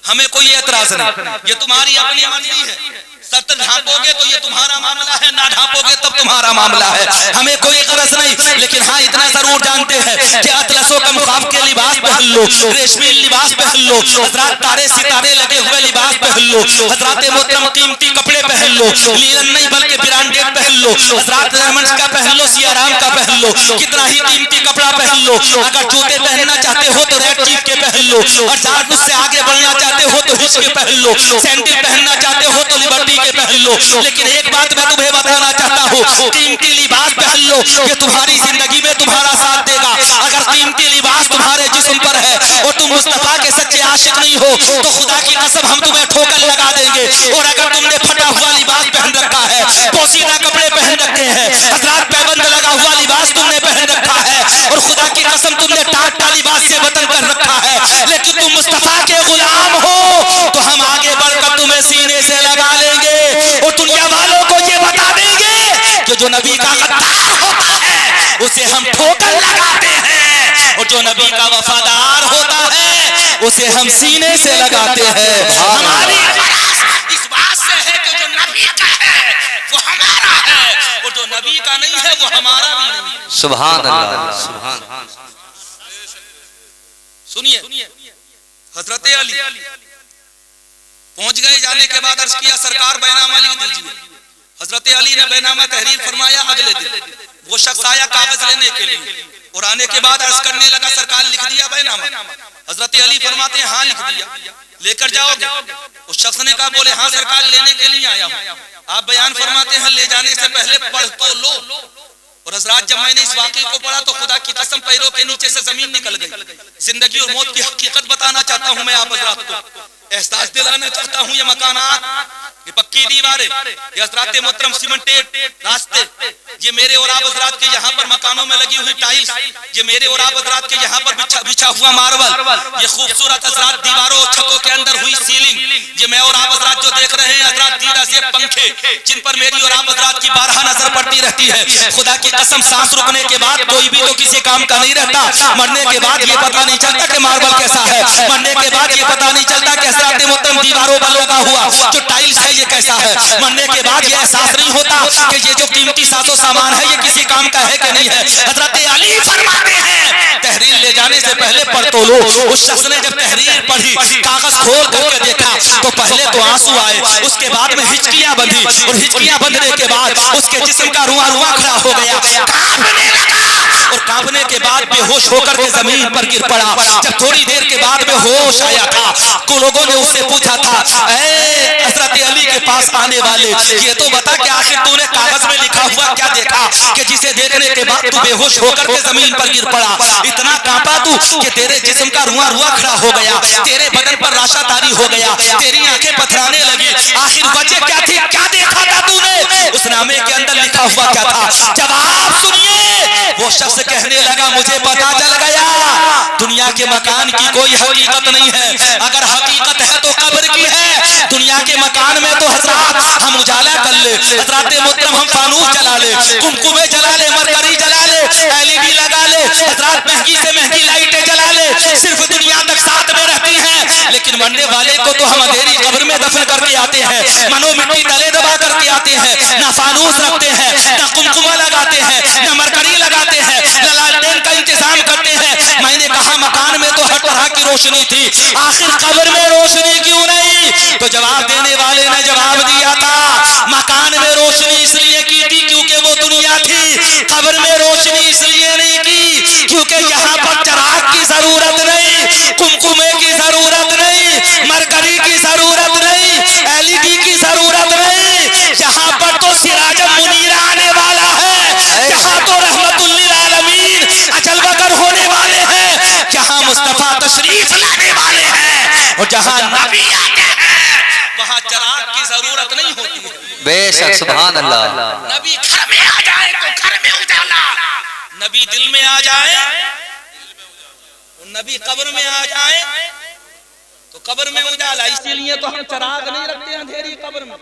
हमें कोई एतराज नहीं। ये तुम्हारी अपनी मर्जी है। सर ढांपोगे तो ये तुम्हारा मामला है, ना ढांपोगे तब तुम्हारा मामला है, हमें कोई गरज नहीं। लेकिन हाँ इतना जरूर जानते हैं कि अतलसो कम ख्वाब के लिबास पहन लो, रेशमी लिबास पहन लो, हजरात तारे सितारे लगे हुए लिबास पहन लो, हजरात मोहतरम कीमती कपड़े पहन लो, लीलन नहीं बल्कि ब्रांडेड पहन लो, हजरात डायमंड्स का पहन लो, सियाराम का पहन लो, कितना ही कीमती कपड़ा पहन लो। अगर जूते पहनना चाहते हो तो रेड चीफ के पहन लो, और चार उससे आगे बढ़ना चाहते हो तो हिच के पहन लो, सैंडल पहनना चाहते हो तो लिबर्टी के पहन लो। लेकिन एक बात मैं तुम्हें बताना चाहता हूँ, कीमती लिबास पहन लो, ये तुम्हारी जिंदगी में तुम्हारा साथ देगा। अगर कीमती लिबास तुम्हारे जिस्म पर है और तुम मुस्तफा के सच्चे आशिक नहीं हो तो खुदा की कसम हम तुम्हें ठोकर लगा देंगे। और अगर तुमने फटा हुआ लिबास पहन रखा है, पोशीदा कपड़े पहन रखे हैं, हजरात पैबंद लगा हुआ लिबास तुमने पहन रखा है, और खुदा की कसम तुमने टाटा लिबास से वतन कर रखा है, लेकिन तुम मुस्तफा के गुलाम हो तो हम आगे बढ़कर तुम्हें सीने से लगा लेंगे। और दुनिया वालों को नबी का वफादार होता है उसे हम सीने से लगाते हैं। हमारी इस बात से है कि जो नबी का है वो हमारा है और जो नबी का नहीं है वो हमारा भी नहीं है। सुभान अल्लाह, सुभान। सुनिए, हजरत अली पहुंच गए, जाने के बाद अर्ज किया सरकार बैनामा लिख दीजिए। हजरत अली ने बैनामा तहरीर फरमाया। अगले दिन वो शख्स आया कागज लेने के लिए और आने के बाद अर्ज करने लगा सरकार लिख दिया बैनामा। हजरत अली फरमाते हैं हाँ लिख दिया, लेकर जाओगे? उस शख्स ने कहा बोले हाँ सरकार लेने के लिए आया हूँ। आप बयान फरमाते हैं ले जाने से पहले पढ़ तो लो। और हजरात जब मैंने इस वाक़े को पढ़ा तो खुदा की कसम पैरों के नीचे से जमीन निकल गई। जिंदगी और मौत की हकीकत बताना चाहता हूँ मैं आप हजरात को, एहसास दिलाना चाहता हूँ। ये मकानात, ये पक्की दीवारें, ये हजरात मोहतरम सीमेंटेड रास्ते, ये मेरे और आप हजरात के यहाँ पर मकानों में लगी हुई टाइल्स, ये मेरे और आप हजरात के यहाँ पर बिछा हुआ मार्बल, ये खूबसूरत हजरात दीवारों और छतों के अंदर हुई सीलिंग, ये मैं और आप हजरात जो देख रहे हैं हजरात दीदा से पंखे जिन पर मेरी और आप हजरात की बारहा नजर पड़ती रहती है। खुदा की कसम सांस रुकने के बाद कोई भी तो किसी काम का नहीं रहता। मरने के बाद ये पता नहीं चलता कि मार्बल कैसा है, मरने के बाद ये पता नहीं चलता कि हजरात मोहतरम दीवारों पर लगा हुआ जो टाइल्स है ये कैसा है। मरने के बाद ये एहसास नहीं होता कि ये जो कीमती साजो सामान है ये किसी काम का है कि नहीं है। हजरत अली फरमाते हैं तहरीर ले जाने से पहले पढ़ तो लो। उस शख्स ने जब तहरीर पढ़ी, कागज खोल करके देखा तो पहले तो आंसू आए, उसके बाद में हिचकियां बंधी और हिचकियां बंधने के बाद उसके जिस्म का रुआ रुआ खड़ा हो गया, कांपने लगा और कांपने के बाद बेहोश होकर के जमीन पर गिर पड़ा। जब थोड़ी देर के बाद में होश आया था तो लोगों ने उससे पूछा था हजरत अली के पास आने वाले ये तो बता कि आखिर तूने कागज में लिखा हुआ क्या देखा कि जिसे देखने के बाद तू बेहोश होकर के जमीन पर गिर पड़ा। इतना कांपा तू कि तेरे जिस्म का रुआ रुआ खड़ा हो गया, तेरे बदन पर राशा तारी हो गया, तेरी आंखें पथराने लगी। आखिर वजह क्या थी, क्या देखा था तूने? उस नामे के अंदर लिखा हुआ क्या था? जवाब सुनिए। वो शख्स कहने लगा मुझे पता चल गया, दुनिया के मकान की कोई हकीकत नहीं है। अगर हकीकत है तो कब्र की है। दुनिया के मकान में तो हजरात हम उजाला कर ले, हजरात मोहतरम हम फानूस जला ले, कुमकुमे जला ले, मरकरी जला ले, एलईडी लगा ले, हजरात महंगी से महंगी लाइटें जला ले, सिर्फ दुनिया तक साथ में रहती है। लेकिन मरने वाले को तो हम अंधेरी कब्र में दफन करके आते हैं, मनो मिट्टी तले दबा करके आते हैं। ना फानूस रखते हैं, ना कुमकुमा लगाते हैं, ना मरकरी लगाते हैं, ना लालटेन का इंतजाम करते हैं। मैंने कहा मकान में तो हर तरह की रोशनी थी, आखिर कब्र में रोशनी क्यों नहीं? तो जवाब देने वाले ने जवाब दिया था मकान में रोशनी इसलिए की थी क्योंकि वो दुनिया थी, कब्र में रोशनी इसलिए नहीं की क्योंकि यहाँ पर चराग की जरूरत नहीं, कुमकुमे की जरूरत नहीं, मरकरी की जरूरत नहीं, एलईडी की जरूरत नहीं। यहाँ पर तो सिराज मुनीरा आने वाला है, यहाँ तो रहमतुल लिल आलमीन अजल बकर होने वाले हैं, जहाँ मुस्तफा तशरीफ लाने वाले हैं और जहाँ नबी आते हैं वहाँ चराग की जरूरत नहीं होती है। बेशक सुभान अल्लाह। नबी घर में आ जाए तो घर में उजाला, नबी दिल में आ जाए, नबी कब्र में आ जाए तो कब्र में उजाला। इसीलिए तो हम चराग नहीं रखते अंधेरी कब्र में।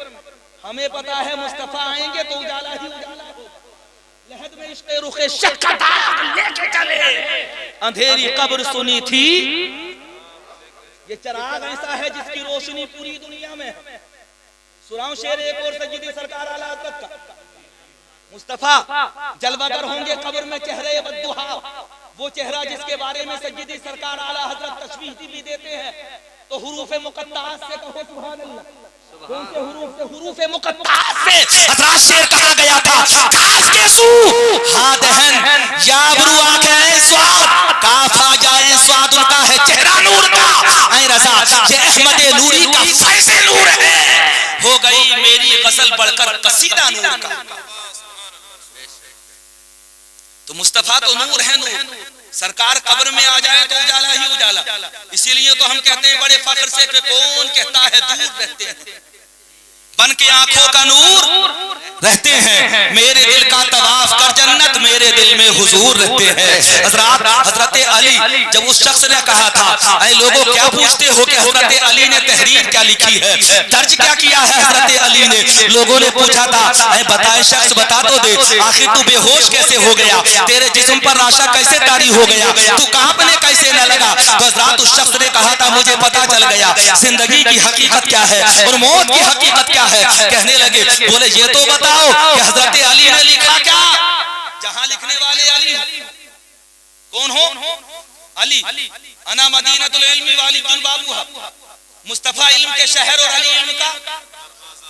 हमें पता है मुस्तफा आएंगे तो उजाला ही उजाला हो। लहद में इश्क़े रुखे शक का दाग लेके चले, अंधेरी कब्र सुनी थी। ये चराग ऐसा है जिसकी रोशनी पूरी दुनिया में है। सुनाऊं शेर एक और सय्यदी सरकार आला हज़रत का। मुस्तफा जलवागर होंगे कब्र में चेहरे बद्दुहा, वो चेहरा जिसके बारे में सय्यदी सरकार आला हज़रत तशबीह भी देते हैं। तो हुरूफ मुक़त्तआत से कहो सुभान अल्लाह। कौन से हुरूफ से? हुरूफ मुक़त्तआत से हज़रत शेर कहा गया था काश के सू हा दहन याबरू आके स्वाद काफा जाए स्वाद उनका है चेहरा नूर का, ऐ रज़ा ये अहमद नूरी का फैज़ नूर है। हो गई मेरी गज़ल बढ़कर कसीदा नूर का। तो मुस्तफा तो नूर है, नूर। सरकार कब्र में आ जाए तो उजाला ही उजाला। इसीलिए तो हम कहते हैं बड़े फख्र से कि कौन कहता है दूर रहते हैं, बन के आंखों का नूर रहते हैं, मेरे दिल का तवाफ कर जन्नत मेरे दिल में हुजूर रहते हैं। हजरत अली जब उस शख्स ने कहा था, ऐ लोगों क्या पूछते हो कि हजरत अली ने तहरीर क्या लिखी है, दर्ज क्या किया है हजरत अली ने। लोगों ने पूछा था, ऐ बताए शख्स बता तो दे, आखिर तू बेहोश कैसे हो गया, तेरे जिस्म पर राशा कैसे तारी हो गया, तू कांपने कैसे न लगा। तो हजरत उस शख्स ने कहा था, मुझे पता चल गया जिंदगी की हकीकत क्या है और मौत की हकीकत क्या है। कहने लगे, बोले ये तो बताओ कि हजरत अली ने लिखा क्या। जहां लिखने वाले अली कौन हो, अली अना मदीनतुल इल्मी वालिदुल बाबूहा, मुस्तफा इल्म के शहर और अली इल्म का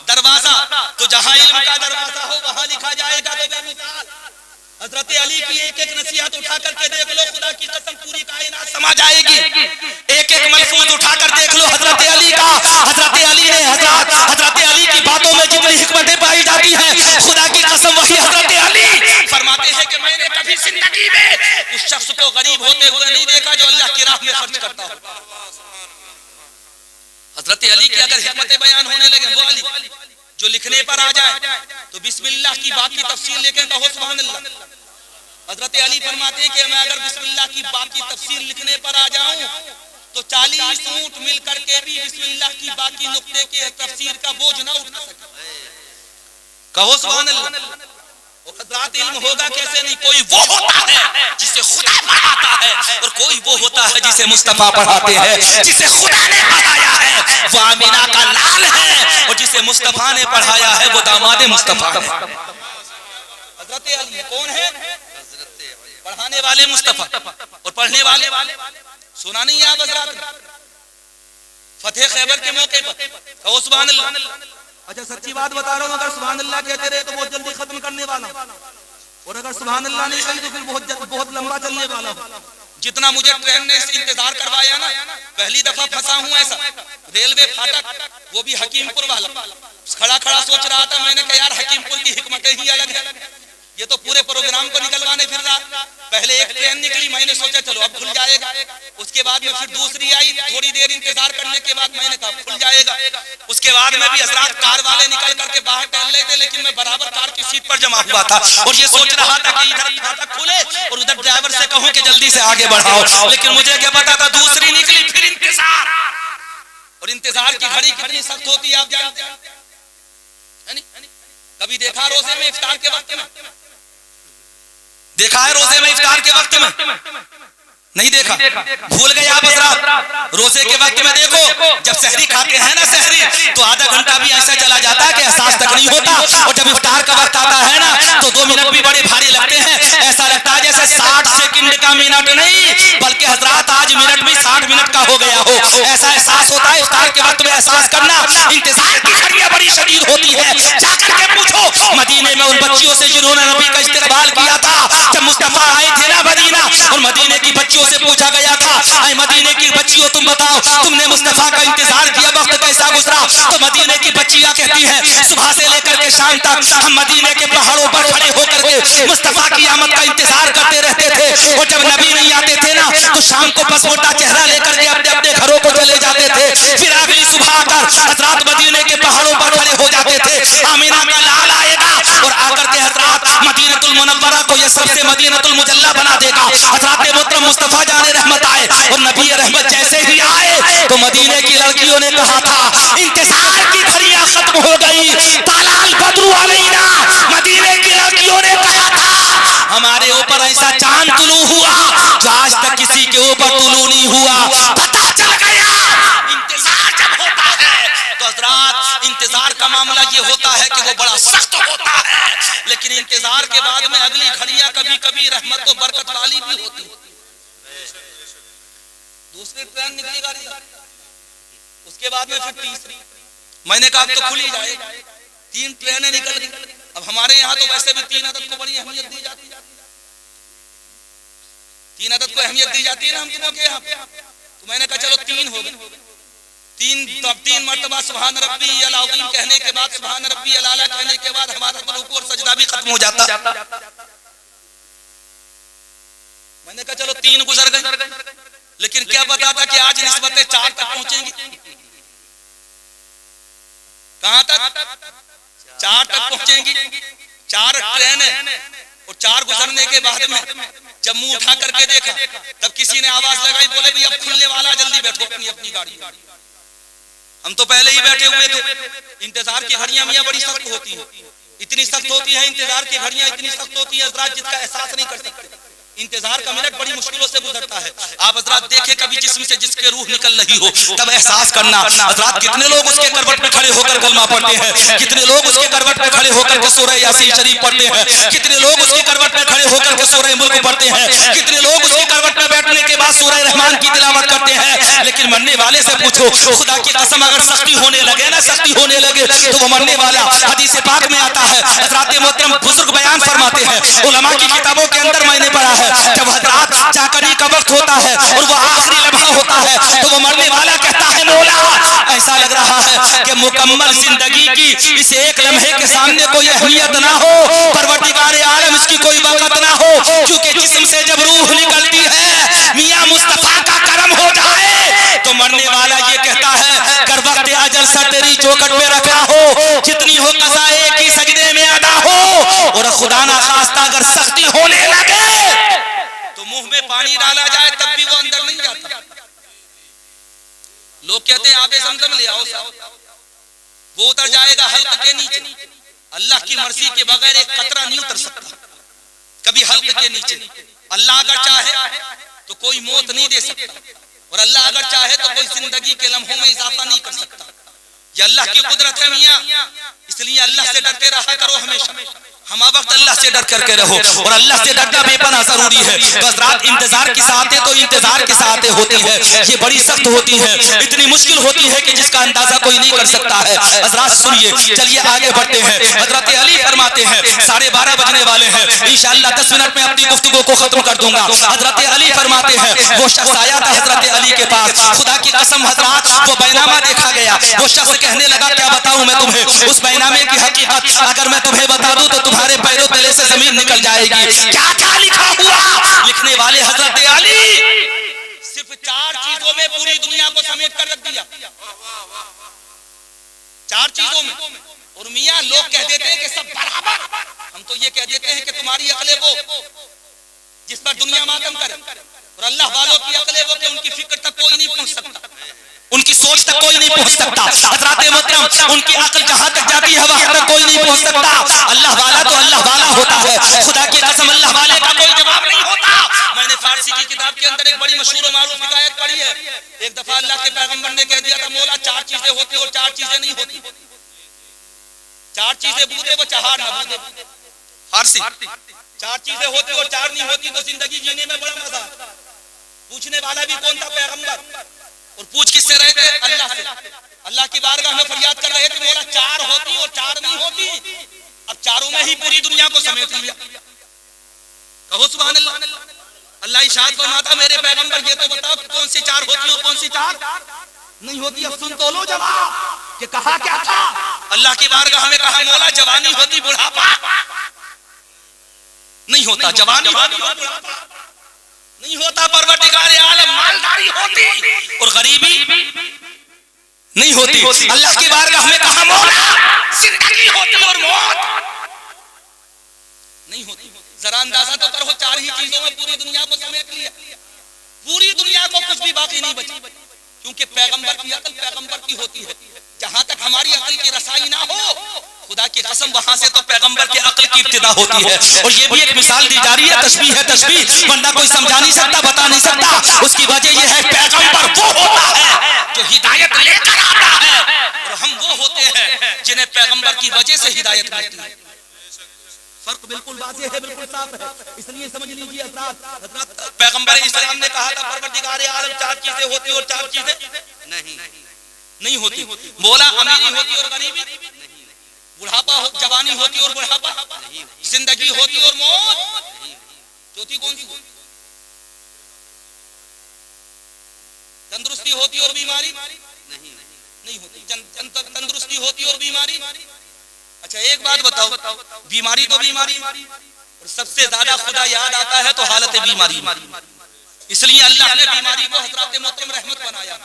दरवाजा। तो जहां इल्म का दरवाजा हो वहां लिखा जाएगा। तो बेमिसाल हजरत अली की एक एक नसीहत उठा करके देख लो, खुदा की कसम पूरी कायनात समा जाएगी। एक एक मलफूज उठाकर देख लो हजरत अली का। हजरत अली ने हजरत अली की बातों में जितनी हिकमतें पाई जाती हैं, खुदा की कसम वही हजरत अली फरमाते हैं कि मैंने कभी जिंदगी में उस शख्स को गरीब होते हुए नहीं देखा जो अल्लाह की राह में खर्च करता हो। हजरत अली की अगर हिकमतें बयान होने लगे, वो अली जो लिखने पर आ जाए तो बिस्मिल्लाह की बाकी तफसीर लेके कहो सुभान अल्लाह। हजरत अली फरमाते हैं कि मैं अगर बिस्मिल्लाह की बाकी तफसीर लिखने पर आ जाऊं तो 40 ऊंट मिल करके भी बिस्मिल्लाह की बाकी नुक्ते के तफसीर का बोझ ना उठा सके। कहो सुभान अल्लाह। हजरत इल्म होगा कैसे नहीं, कोई वो होता है जिसे खुदा पढ़ाता है और कोई वो होता है जिसे मुस्तफा पढ़ाते हैं। जिसे खुदा ने पढ़ाया है वो आमिना का लाल है और जिसे मुस्तफा ने पढ़ाया है वो दामाद मुस्तफा है। हजरत अली कौन है, पढ़ाने वाले मुस्तफा और पढ़ने वाले सुना नहीं आप हजरत फतेह खैबर के मौके पर। कहो सुभान अल्लाह। अच्छा सच्ची बात बता रहा हूँ, अगर सुभान अल्लाह कहते रहे तो बहुत जल्दी खत्म करने वाला, और अगर सुभान अल्लाह नहीं कही तो फिर बहुत लंबा चलने वाला। जितना मुझे ट्रेन ने इंतजार करवाया ना, पहली दफा फंसा हूँ ऐसा रेलवे फाटक, वो भी हकीमपुर वाला। खड़ा खड़ा सोच रहा था मैंने कहा यार हकीमपुर की हिकमतें ही अलग है, ये तो पूरे प्रोग्राम को निकलवाने फिर रहा। पहले एक ट्रेन निकली, मैंने सोचा चलो अब खुल जाएगा, उसके बाद में फिर दूसरी आई, थोड़ी देर इंतजार करने के बाद मैंने कहा खुल जाएगा। उसके बाद में भी हजरत कार वाले निकल करके बाहर टहल रहे थे, लेकिन मैं बराबर कार की सीट पर जमा हुआ था और ये सोच रहा था कि इधर फाटक खुले और उधर ड्राइवर से कहूं कि जल्दी से आगे बढ़ाओ। लेकिन मुझे क्या पता था दूसरी निकली, फिर इंतजार, और इंतजार की घड़ी कितनी सख्त होती है आप जानते हैं। कभी देखा रोजे में इफ्तार के वक्त में, देखा है रोजे में इफ्तार के वक्त में, नहीं देखा, भूल गए आप हजरात। रोजे के वक्त में देखो जब सहरी खाते हैं ना, सहरी तो आधा घंटा भी ऐसा चला जाता है कि एहसास तक नहीं होता, और जब इफ्तार का वक्त आता है ना तो 2 मिनट भी बड़े भारी लगते हैं। ऐसा लगता है जैसे 60 सेकंड का मिनट नहीं, बल्कि हजरात आज मिनट भी 60 मिनट का हो गया हो, ऐसा एहसास होता है। इफ्तार के वक्त में एहसास करना, इंतजार की घड़ियां बड़ी शदीद होती है। जाकर के पूछो मदीने में उन बच्चियों से जिन्होंने नबी का इस्तकबाल किया था जब मुस्तफा आए थे ना मदीना, और मदीने की बच्चियों से पूछा गया था, ऐ मदीने की बच्चियों तुम बताओ तुमने मुस्तफा का इंतजार किया, वक्त कैसा गुजरा। तो मदीने की बच्चियां कहती हैं सुबह से लेकर के शाम तक हम मदीने के पहाड़ों पर खड़े होकर के मुस्तफा की आमद का इंतजार करते रहते थे, और जब नबी नहीं आते थे ना तो शाम को पसमोटा चेहरा लेकर के अपने अपने घरों को चले जाते थे। फिर अगली सुबह आकर हजरात मदीने के पहाड़ों पर खड़े हो जाते थे। आमिना का लाल आएगा और आकर के हजरात मदीनतुल मुनव्वरा को ये सबसे मदीनतुल मुजल्ला बना देगा। हजरात मोहतरम मुस्तफा जाने रहमत आए और नबी रहमत जैसे ही आए तो मदीने की लड़कियों ने कहा था इंतजार की घड़ियां खत्म हो गई, तलाल बदरू अलैना। मदीने की लड़कियों ने कहा था हमारे ऊपर ऐसा चांद तुलू हुआ जो आज तक किसी के ऊपर तुलू नहीं हुआ। पता चल गया इंतजार जब होता है तो हजरात इंतजार का मामला ये होता है कि वो बड़ा सख्त होता है, लेकिन इंतजार के बाद में अगली घड़ियां कभी कभी रहमत और बरकत वाली भी होती है। दूसरी ट्रेन निकली गाड़ी, उसके बाद में फिर तीसरी, मैंने कहा तो खुल ही जाए। 3 ट्रेनें निकल गई। अब हमारे यहाँ तो वैसे भी 3 अदद को बड़ी अहमियत दी जाती है, 3 अदद को अहमियत दी जाती है ना हम लोगों के यहाँ। तो मैंने कहा चलो 3 हो गए। 3 मर्तबा सुभान रब्बी अल अज़ीम कहने के बाद, सुभान रब्बी अल आला कहने के बाद हमारा रुकू और सजदा भी खत्म हो जाता। मैंने कहा चलो 3 गुजर गए, लेकिन क्या पता था कि आज निस्बतें 4 तक पहुंचेंगी। कहां तक? 4 तक पहुंचेंगी, 4 ट्रेन है और 4 गुजरने के बाद में जब मुंह उठा करके देखा तब किसी ने आवाज लगाई, बोले भी अब खुलने वाला, जल्दी बैठो अपनी अपनी गाड़ी। हम तो पहले ही बैठे हुए थे। इंतजार की घड़ियां मियां बड़ी सख्त होती हैं, इतनी सख्त होती है इंतजार की घड़ियां, इतनी सख्त होती है हजरात जिसका एहसास नहीं कर सकते। इंतजार का मिनट बड़ी मुश्किलों से गुजरता है। आप हजरात देखें कभी जिस्म से जिसके रूह निकल रही हो तब एहसास करना। हजरात कितने लोग उसके करवट पे खड़े होकर कलमा पढ़ते हैं, कितने लोग उसके करवट पे खड़े होकर के सूरह यासीन शरीफ पढ़ते हैं, कितने लोग उसके करवट पे खड़े होकर के सूरह मुल्क पढ़ते हैं, कितने लोग उसके करवट पे बैठने के बाद सूरह रहमान की तिलावत करते हैं। लेकिन मरने वाले से पूछो, खुदा की कसम अगर सख्ती होने लगे ना, सख्ती होने लगे तो वो मरने वाला, हदीस पाक में आता है, हजरात मोहतरम बुजुर्ग बयान फरमाते हैं, उलमा की किताबों के अंदर मैंने पढ़ा है, जब हजरात चाकरी का वक्त होता है और वो आखिरी लम्हा होता है तो वो मरने वाला कहता है, मौला ऐसा लग रहा है कि मुकम्मल जिंदगी की इस एक लम्हे के सामने कोई अहमियत ना हो, परवरदिगारे आलम इसकी कोई वक़्त ना हो, क्योंकि जिस्म से जब रूह निकलती है मियां मुस्तफा का करम हो जाए तो मरने वाला ये कहता है, कर वक्त अजल सर तेरी चौखट पे रखा हो, जितनी हो कज़ा एक ही सजदे में अदा हो। और खुदा ना खास्ता अगर सख्ती होने लगे तो मुंह में पानी डाला जाए तब भी वो अंदर नहीं जाता। लोग कहते हैं आबे ज़मज़म ले आओ साहब, वो उतर जाएगा हल्क के नीचे। अल्लाह की मर्जी के बगैर एक कतरा नहीं उतर सकता कभी हल्क के नीचे। अल्लाह अगर चाहे तो कोई मौत नहीं दे सकता और अल्लाह अगर चाहे तो कोई जिंदगी के लम्हों में इजाफा नहीं कर सकता। ये अल्लाह की कुदरत है मियां, इसलिए अल्लाह से डरते रहा करो हमेशा। हम वक्त अल्लाह से डर करके रहो और अल्लाह से डरना बेपनाह जरूरी है। बस रात इंतजार की सातें तो इंतजार की सातें होती है, ये बड़ी सख्त होती है, इतनी मुश्किल होती है कि जिसका अंदाजा कोई नहीं कर सकता है। हजरात सुनिए, चलिए आगे बढ़ते हैं। हजरत अली फरमाते हैं 12:30 बजने वाले हैं, इंशाअल्लाह 10 मिनट में अपनी गुफ्तगू को खत्म कर दूंगा। हजरत अली फरमाते हैं वो शख्स आया था हजरत अली के पास, खुदा की कसम हजरात वो बैनामा देखा गया। वो शख्स कहने लगा क्या बताऊं मैं तुम्हें उस बैनामे की हकीकत, अगर मैं तुम्हें बता दूं तो तुम्हारे पैरों तले से जमीन निकल जाएगी। क्या क्या लिखा हुआ? लिखने वाले हजरत अली सिर्फ 4 चीजों में पूरी दुनिया को समेट कर रख दिया, 4 चीजों में। और मियां लोग कह देते हैं कि सब बराबर, हम तो ये कह देते हैं कि तुम्हारी अकले वो जिस पर दुनिया मातम करे और अल्लाह वालों की अकले वो कि उनकी फिक्र तक कोई नहीं पहुंच सकता, उनकी सोच तक कोई नहीं पहुंच सकता। हजरात मोहतरम उनकी अकल जहां तक जाती है वहां तक कोई नहीं पहुंच सकता। अल्लाह वाला तो अल्लाह वाला होता है, खुदा की कसम अल्लाह वाले का कोई जवाब नहीं होता। मैंने फारसी की किताब के अंदर एक बड़ी मशहूर और मारूफ हिकायत पढ़ी है। एक दफा अल्लाह के पैगंबर ने कह दिया था मौला 4 चीजें होती और 4 चीजें नहीं होती, 4 चीजें बूदे वो चहार ना बूदे। फारसी 4 चीजें होती और 4 नहीं होती तो जिंदगी जीने में बड़ा मजा। पूछने वाला भी कौन था? पैगंबर। और पूछ किससे रहे थे? अल्लाह से। अल्लाह की बारगाह में फरियाद कर रहे थे मौला 4 होती और 4 नहीं होती, अब चारों में ही पूरी दुनिया को समेट लिया। कहो सुभान अल्लाह। अल्लाह इरशाद फरमाता मेरे पैगंबर ये तो बताओ कि कौन सी 4 होती और कौन सी 4 नहीं होती। अब सुन तो लो जवाब कि कहा क्या था। अल्लाह की बारगाह में कहा मौला जवानी होती बुढ़ापा नहीं होता, जवानी होती नहीं होता, परवरदिगार आलम मालदारी होती और गरीबी नहीं होती। अल्लाह की बारगाह में कहा मौला जिंदगी होती और मौत नहीं होती। जरा अंदाजा तो करो 4 ही चीजों में पूरी दुनिया को समेट लिया, पूरी दुनिया को कुछ भी बाकी नहीं बची। क्योंकि पैगंबर की अकल पैगंबर की होती है, जहां तक हमारी अकल की रसाई ना हो खुदा की कसम वहां से तो पैगंबर के अकल की इब्तिदा होती है। और ये भी एक मिसाल दी जा रही है, तस्बीह है तस्बीह, वरना कोई समझा नहीं सकता, बता नहीं सकता। उसकी वजह यह है पैगंबर वो होता है जो हिदायत लेकर आता है और हम वो होते हैं जिन्हें पैगंबर की वजह से हिदायत मिलती है। फर्क बिल्कुल वाज़ेह है, बिल्कुल साफ है। इसलिए समझ लीजिए हज़रात, पैगंबर इस्लाम ने कहा था परवरदिगार आलम 4 चीजें होती और 4 चीजें नहीं होती। मौला अमीरी होती और गरीबी, बुढ़ापा जवानी होती और बुढ़ापा, जिंदगी होती और मौत, चौथी कौन सी? तंदुरुस्ती होती और बीमारी नहीं होती। तंदुरुस्ती होती और बीमारी। अच्छा एक बात बताओ, बीमारी तो बीमारी और सबसे ज्यादा खुदा याद आता है तो हालत बीमारी। इसलिए अल्लाह ने बीमारी को हज़रत मोहतरम रहमत बनाया।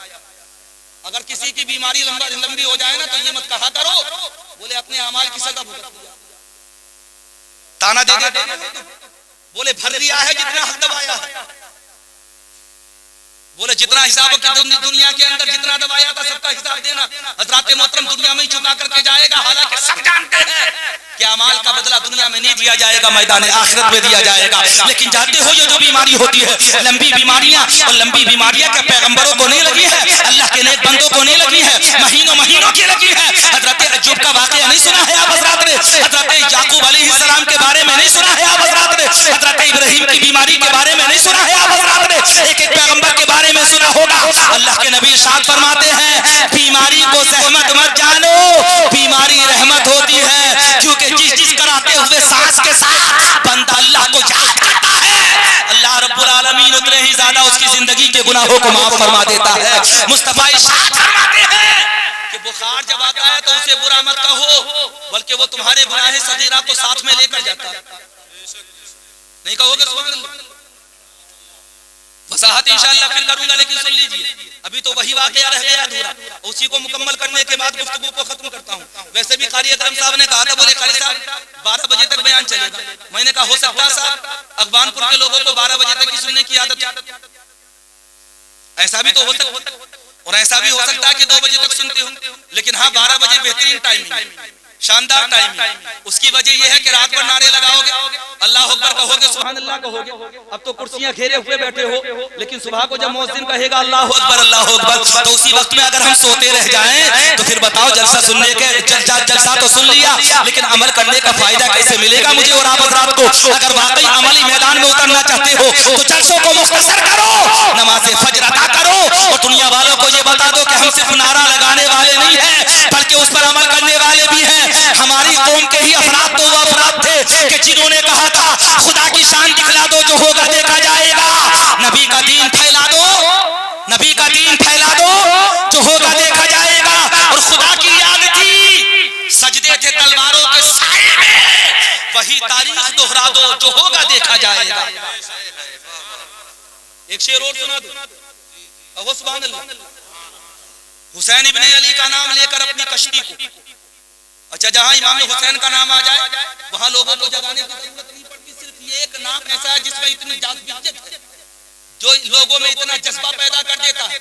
अगर किसी की बीमारी लंबी हो जाए ना तो ये मत कहा करो बोले अपने अमाल की सजा भुगत लिया, ताना दे दे बोले भर दिया है जितना हक दबाया है, बोले जितना हिसाब दुनिया के अंदर जितना दबाया था सबका हिसाब देना। हज़रत मोहतरम दुनिया में ही चुका करके जाएगा, हालांकि सब जानते हैं कि अमाल का बदला दुनिया में नहीं दिया जाएगा, मैदान आखिरत में दिया जाएगा। लेकिन जानते हो ये जो बीमारी होती है लंबी बीमारियां, और लंबी बीमारियां क्या पैगंबरों को नहीं लगी है, अल्लाह के नेक बंदों को नहीं लगी है, महीनों महीनों की लगी है। हज़रत अय्यूब का वाकया नहीं सुना है आप हज़रात ने? हज़रत याकूब अलैहिस्सलाम के बारे में नहीं सुना है आप हज़रात ने? हज़रत इब्राहीम की बीमारी के बारे में नहीं सुना है आप हज़रात ने? एक एक पैगंबर के बारे में सुना होगा। अल्लाह के नबी इरशाद फरमाते हैं बीमारी को ज़हमत मत जानो, बीमारी रहमत होती है, क्योंकि जिस कराते हुए सांस के साथ बंदा अल्लाह को याद करता है, अल्लाह रब्बुल आलमीन उतने ही ज्यादा उसकी जिंदगी के गुनाहों को माफ फरमा देता है। मुस्तफा इरशाद फरमाते हैं कि बुखार जब आता है तो उसे बुरा मत कहो, बल्कि वो तुम्हारे गुनाह सगीरा को साथ में लेकर जाता है। नहीं कहोगे सुभान अल्लाह? वसाहत इंशाअल्लाह फिर करूंगा, लेकिन सुन लीजिए अभी तो वही वाकया रह गया अधूरा, उसी को मुकम्मल करने के बाद गुफ्तगू को खत्म करता हूँ। वैसे भी कारी अकरम साहब ने कहा था, बोले कारी साहब 12 बजे तक बयान चलेगा। मैंने कहा हो सकता है साहब अखबानपुर के लोगों को 12 बजे तक ही सुनने की आदत, ऐसा भी तो हो सकता और ऐसा भी हो सकता है कि 2 बजे तक सुनते हो, लेकिन हाँ 12 बजे बेहतरीन टाइमिंग, शानदार टाइमिंग। उसकी वजह यह है कि रात भर नारे लगाओगे, अल्लाह अकबर कहोगे, सुभान अल्लाह कहोगे, अब तो कुर्सियां घेरे हुए बैठे हो, लेकिन सुबह को जब मुअज्जिन कहेगा अल्लाह अकबर, तो उसी वक्त में अगर हम सोते रह जाएं तो फिर बताओ जलसा सुनने के जलसा तो सुन लिया, लेकिन अमल करने का फायदा कैसे मिलेगा मुझे और आप हज़रात को? अगर वाकई अमली मैदान में उतरना चाहते हो तो जलसों को मुख्तसर करो, नमाज़े फज्र अदा करो, और दुनिया वालों को ये बता दो कि हम सिर्फ नारा लगाने वाले नहीं हैं, बल्कि उस पर अमल करने वाले भी हैं। हमारी कौम के ही अफराद तो वो अफराद थे कि जिन्होंने कहा था खुदा की शान दिखला दो, जो होगा देखा जाएगा। नबी का दीन फैला दो, नबी का दीन फैला दो, जो होगा देखा जाएगा। और खुदा की याद थी, सजदे थे तलवारों के साए में, वही तारीख दोहरा दो, जो होगा देखा जाएगा। एक शेर और सुना दो, सुभान अल्लाह। हुसैन इब्ने अली का नाम लेकर अपनी कश्ती को, अच्छा जहां इमाम हुसैन का नाम आ जाए वहां लोगों को जगाने की जरूरत नहीं पड़ती। सिर्फ एक नाम ऐसा है जिसमें इतनी जाज़ियत है, जो लोगों में इतना जज्बा पैदा कर देता है।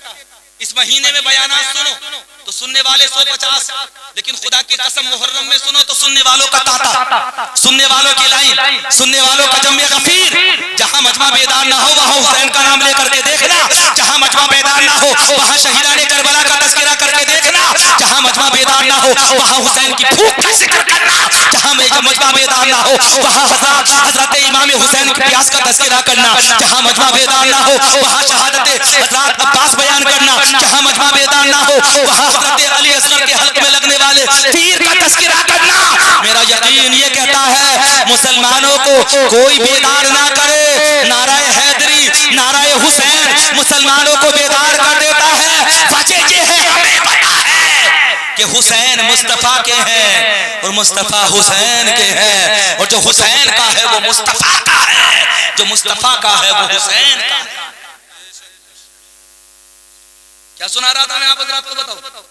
इस महीने में बयानात सुनो तो सुनने वाले 150, लेकिन खुदा की कसम मुहर्रम में सुनो तो सुनने वालों का तांता, सुनने वालों की लाइन, सुनने वालों का जम्मे गफीर। जहां मजमा बेदार ना हो वहां हुसैन का नाम लेकर के देखना, जहां मजमा बेदार ना हो वहां शहीदाने करबला का तज़किरा करके देखना, जहां मजमा बेदार ना हो वहां हुसैन की भूख का जिक्र करना, जहां मजमा बेदार ना हो वहां हज़रत इमाम हुसैन की प्यास का तज़किरा करना, जहां मजमा बेदार ना हो वहां शहादत हज़रत अब्बास बयान करना, जहां मजमा बेदार ना हो वहां हज़रत अली असगर के हल्क में लगने वाले तीर का तज़किरा करना। मेरा यकीन ये कहता है मुसलमानों को कोई बेदार ना करे, नाराए हैदरी नाराए हुसैन मुसलमानों को बेदार कर देता है। वजह ये है हमें पता है कि हुसैन मुस्तफा के हैं और मुस्तफा हुसैन के हैं, और जो हुसैन का है वो मुस्तफा का है, जो मुस्तफा का है वो हुसैन का है। क्या सुना रहा था मैं आप हज़रात को? बताओ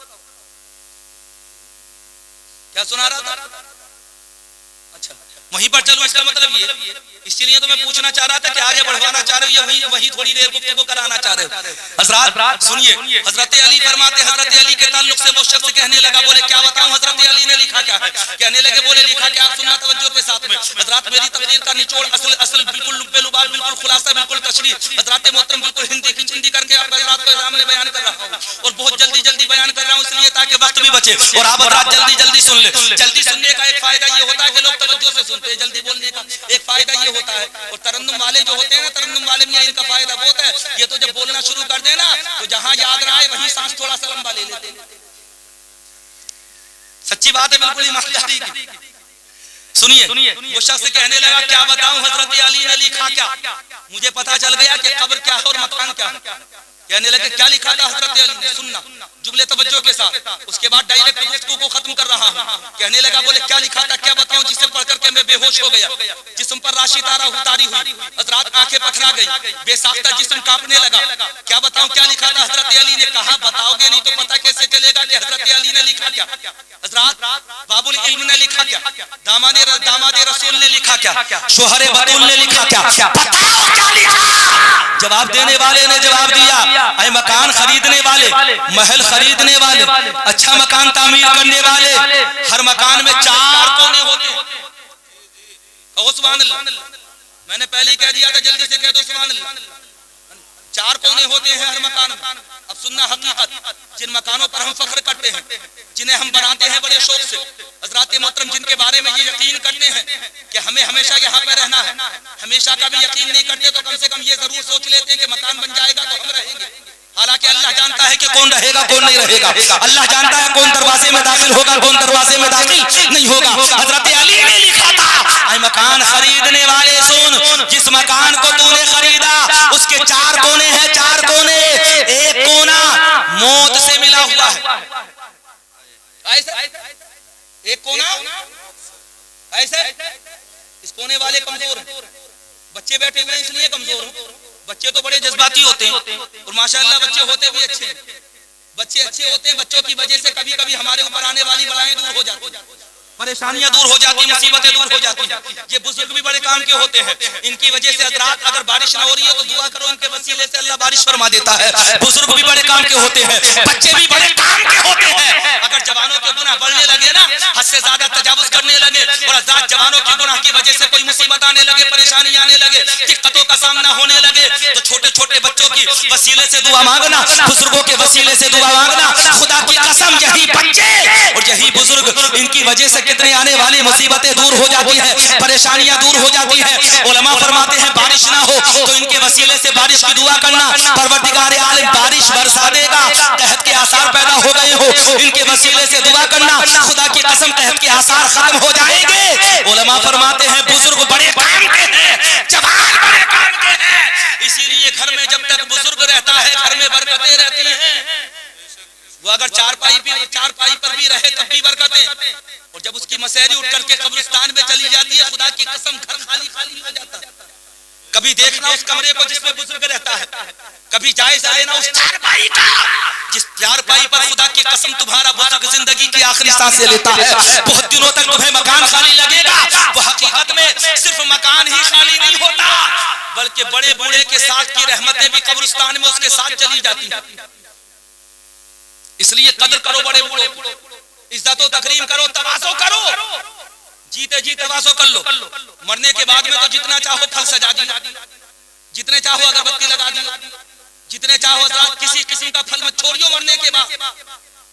क्या सुना रहा था? अच्छा वहीं पर चलो, इसका मतलब ये, इसलिए तो मैं पूछना चाह रहा था कि आगे बढ़वाना चाह रहे हो या वहीं थोड़ी देर गुफ्तगू कराना चाह रहे हो? हज़रात सुनिए, हज़रत अली फरमाते, हज़रत अली के ताल्लुक से वो शख्स कहने लगा, बोले क्या बताऊं हज़रत अली ने लिखा क्या है? कहने लगे, बोले लिखा क्या? आप सुनना तवज्जो के साथ में। हज़रात मेरी तकरीर का निचोड़ असल बिल्कुल लुब्बे लुबाब, बिल्कुल खुलासा, बिल्कुल तशरीह, हज़रात मोहतरम बिल्कुल हिंदी की चिंदी करके आप हज़रात के सामने बयान कर रहा हूं, और बहुत जल्दी जल्दी बयान कर रहा हूं इसलिए ताकि वक्त भी बचे और आप हज़रात जल्दी जल्दी सुन ले। जल्दी सुनने का एक फायदा ये होता है कि लोग तवज्जो से सुनते हैं, जल्दी बोलने का एक फायदा ये होता है। और तरन्नुम वाले जो होते हैं ना, तरन्नुम वाले में इनका फायदा बहुत है, ये तो जब बोलना शुरू कर देना तो जहां याद ना आए वहीं सांस थोड़ा सा लंबा ले लेते हैं। सच्ची बात है, बिल्कुल ईमानदारी की। सुनिए, वो शख्स कहने लगा, क्या बताऊं हज़रत अली ने लिखा क्या? मुझे पता चल गया कि कब्र क्या है और मकान क्या है। कहने लगे क्या लिखा था हजरत अली ने, सुनना जुगले तवज्जो के साथ। उसके बाद डायरेक्ट गुफ्तगू को खत्म कर रहा हूँ। कहने लगा बोले क्या लिखा था, क्या बताऊं जिसे पढ़ करके मैं बेहोश हो गया, जिस्म पर राशि तारा उतारी हुई, हजरत आंखें पथरा गई, बेसाख्ता जिस्म कांपने लगा। क्या बताऊं क्या लिखा था। हजरत अली ने कहा बताओगे नहीं तो पता कैसे चलेगा कि हजरत अली ने लिखा क्या। हजरत बाबुल इल्म ने लिखा क्या, दामाद रसूल ने लिखा क्या, शोहरे बतूल ने लिखा क्या, बताओ क्या लिखा। जवाब देने वाले ने जवाब दिया, अरे मकान खरीदने वाले, महल खरीदने वाले, अच्छा मकान तामीर करने वाले, हर मकान में 4 कोने होते हैं। सुभान अल्लाह, मैंने पहले ही कह दिया था, जल्दी से कह दो सुभान अल्लाह। 4 कोने होते हैं हर मकान में। अब सुनना हकीकत, जिन मकानों पर हम फख्र करते हैं, जिन्हें हम बनाते हैं बड़े शौक से, हजरात मोहतरम जिनके बारे में ये यकीन करते हैं कि हमें हमेशा यहाँ पे रहना है, हमेशा का भी यकीन नहीं करते तो कम से कम ये जरूर सोच लेते हैं कि मकान बन जाएगा तो हम रहेंगे। हालांकि अल्लाह जानता है कि कौन रहेगा कौन नहीं रहेगा, अल्लाह जानता है कौन दरवाजे में दाखिल होगा कौन दरवाजे में दाखिल नहीं होगा। हजरत अली ने लिखा था, ऐ मकान खरीदने वाले सुन, जिस मकान को तूने खरीदा उसके 4 कोने हैं, 4 कोने, एक कोना मौत से मिला हुआ है, एक कोना ऐसे। इस कोने वाले कमजोर हैं, बच्चे बैठे हुए इसलिए कमजोर हैं। बच्चे तो बड़े जज्बाती होते हैं और माशाअल्लाह बच्चे होते भी अच्छे हैं। बच्चे अच्छे होते हैं, बच्चों की वजह से कभी कभी हमारे ऊपर आने वाली बलाएं दूर हो जाती हैं, परेशानियां दूर हो जाती, मुसीबतें दूर हो जाती हैं। ये बुजुर्ग भी बड़े काम के होते हैं, इनकी वजह से हजरात अगर बारिश ना हो रही है तो दुआ करो, इनके वसीले से अल्लाह बारिश फरमा देता है। बुजुर्ग भी बड़े काम के होते हैं, बच्चे भी बड़े काम के होते हैं। अगर जवानों के गुनाह बढ़ने लगे ना, हद से ज्यादा तजावुज करने लगे और हजरात जवानों के गुनाह की वजह से कोई मुसीबत आने लगे, परेशानी आने लगे, दिक्कतों का सामना होने लगे, तो छोटे छोटे बच्चों की वसीले से दुआ मांगना, बुजुर्गों के वसीले से दुआ मांगना। खुदा की कसम यही बच्चे और यही बुजुर्ग, इनकी वजह से कितने आने वाली मुसीबतें दूर हो जाती है, परेशानियां दूर हो जाती है। उलमा फरमाते हैं बारिश ना हो तो इनके वसीले से बारिश की दुआ करना, परवरदिगार आलम बारिश बरसा देगा। कहत के आसार पैदा हो गए हो, इनके वसीले से दुआ करना, खुदा की कसम कहत के आसार खत्म हो जाएंगे। उलमा फरमाते हैं बुजुर्ग बड़े काम के हैं, जवान बड़े काम के हैं, इसीलिए घर में जब तक बुजुर्ग रहता है घर में बरकतें रहती हैं। वो अगर चारपाई पर भी रहे तब भी बरकतें, और जब उसकी मसहरी उठ करके कब्रिस्तान में चली जाती है, खुदा की कसम घर खाली खाली हो जाता है। कभी देखना उस कमरे को जिसमें बुजुर्ग रहता है, कभी जायजा लेना उस चारपाई का जिस चारपाई पर खुदा की कसम तुम्हारा बुजुर्ग जिंदगी की आखिरी सांसें लेता है। बहुत दिनों तक तुम्हें मकान खाली लगेगा, वो हकीकत में सिर्फ मकान ही खाली नहीं होता, बल्कि बड़े बूढ़े के साथ की रहमतें भी कब्रिस्तान में उसके साथ चली जाती है। इसलिए कदर करो बड़े बूढ़ों की, इज्जत और तकरीम करो, तवाज़ो करो, जीते जी तवाज़ो कर लो। मरने के बाद में तो जितना चाहो फल सजा दिया, जितने चाहो अगरबत्ती लगा दिया, जितने चाहो हजरात किसी किस्म का फल मत छोड़ियो मरने के बाद।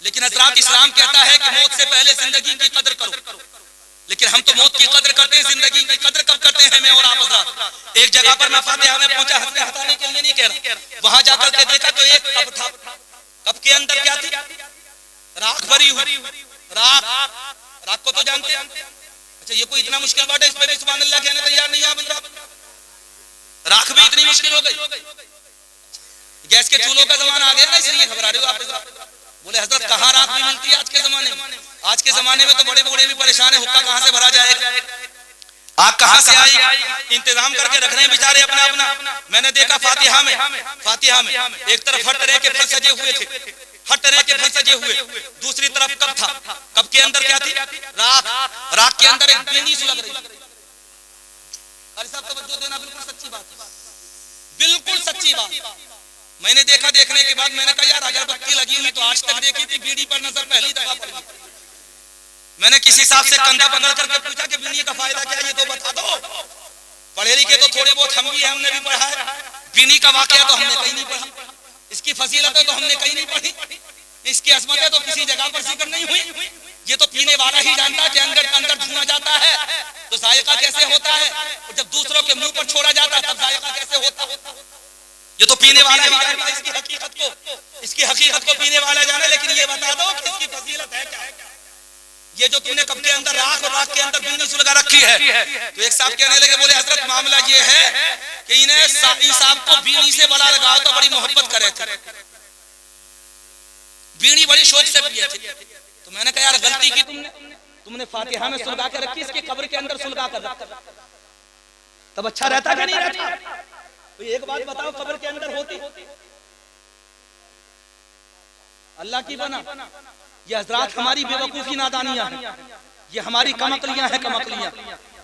लेकिन हजरात इस्लाम कहता है कि मौत से पहले जिंदगी की कदर करो। लेकिन हम तो मौत की कदर करते हैं, जिंदगी की कदर कब करते हैं मैं और आप हजरात। एक जगह पर मैं फातिहा में पहुंचा, हटाने के लिए नहीं कह रहा, वहां जाकर के देखा तो एक कप था, कप के अंदर क्या थी, राख भरी हुई। राख को तो जानते हैं। अच्छा ये कोई इतना मुश्किल बात है, इस पे भी सुभान अल्लाह कहने तैयार नहीं है। राख भी इतनी मुश्किल हो गई, गैस के चूल्हों का जमाना आ गया ना, इसलिए घबरा रहे हो आप। बोले हजरत कहाँ राख भी मिलती है आज के जमाने में। आज के जमाने में तो बड़े बूढ़े भी परेशान है, हुक्का कहाँ से भरा जाएगा, आग कहाँ से आई, इंतजाम करके रख रहे हैं बेचारे अपना अपना। मैंने देखा फातिहा में एक तरफ हर तरह के फल सजे हुए थे, हर तरह के फल सजे हुए, दूसरी तरफ कप था, कप के अंदर क्या थी, राख के अंदर एक बीड़ी सुलग रही। अरे साहब तवज्जो देना, बिल्कुल सच्ची बात, बिल्कुल सच्ची बात। मैंने देखा, देखने के बाद मैंने कहा यार अगरबत्ती लगी हुई तो आज तक देखी थी, बीड़ी पर नजर पहली दफा पड़ी। मैंने किसी साहब से कंधा पकड़ करके पूछा कि बीड़ी का फायदा क्या है, ये तो बता दो। पढ़े लिखे तो थोड़े बहुत हम भी हैं, हमने भी पढ़ा है। बीड़ी का वाकया तो हमने कहीं नहीं पढ़ा, इसकी फजीलतें तो हमने कहीं नहीं पढ़ी, इसकी अजमतें तो किसी जगह पर जिक्र नहीं हुई। ये तो पीने वाला ही जानता है कि अंदर धुआं जाता है तो जायका कैसे होता है, और जब दूसरों के मुंह पर छोड़ा जाता है तब जायका कैसे होता। ये तो पीने वाला ही जानता है इसकी हकीकत को पीने वाला जाने। लेकिन ये बता दो कि इसकी फजीलत है क्या। ये जो तुमने कप के अंदर राख और राख के अंदर बीड़ी सुलगा रखी है, तो एक साहब कहने लगे, बोले हजरत मामला ये है कि इन्हें साकी साहब को बीड़ी से बड़ा लगाव तो बड़ी मोहब्बत करे थे, बीड़ी बड़ी शौक से पिए थे। तो मैंने कहा यार गलती की तुमने फातिहा में सुलगा के रखी, इसके कब्र के अंदर सुलगा कर रखा, तब अच्छा रहता क्या नहीं रहता? तो एक बात बताओ, कब्र के अंदर होती अल्लाह की बना। ये हजरात हमारी बेवकूफी नादानियां हैं, ये हमारी कमकलियां हैं, कमकलियां।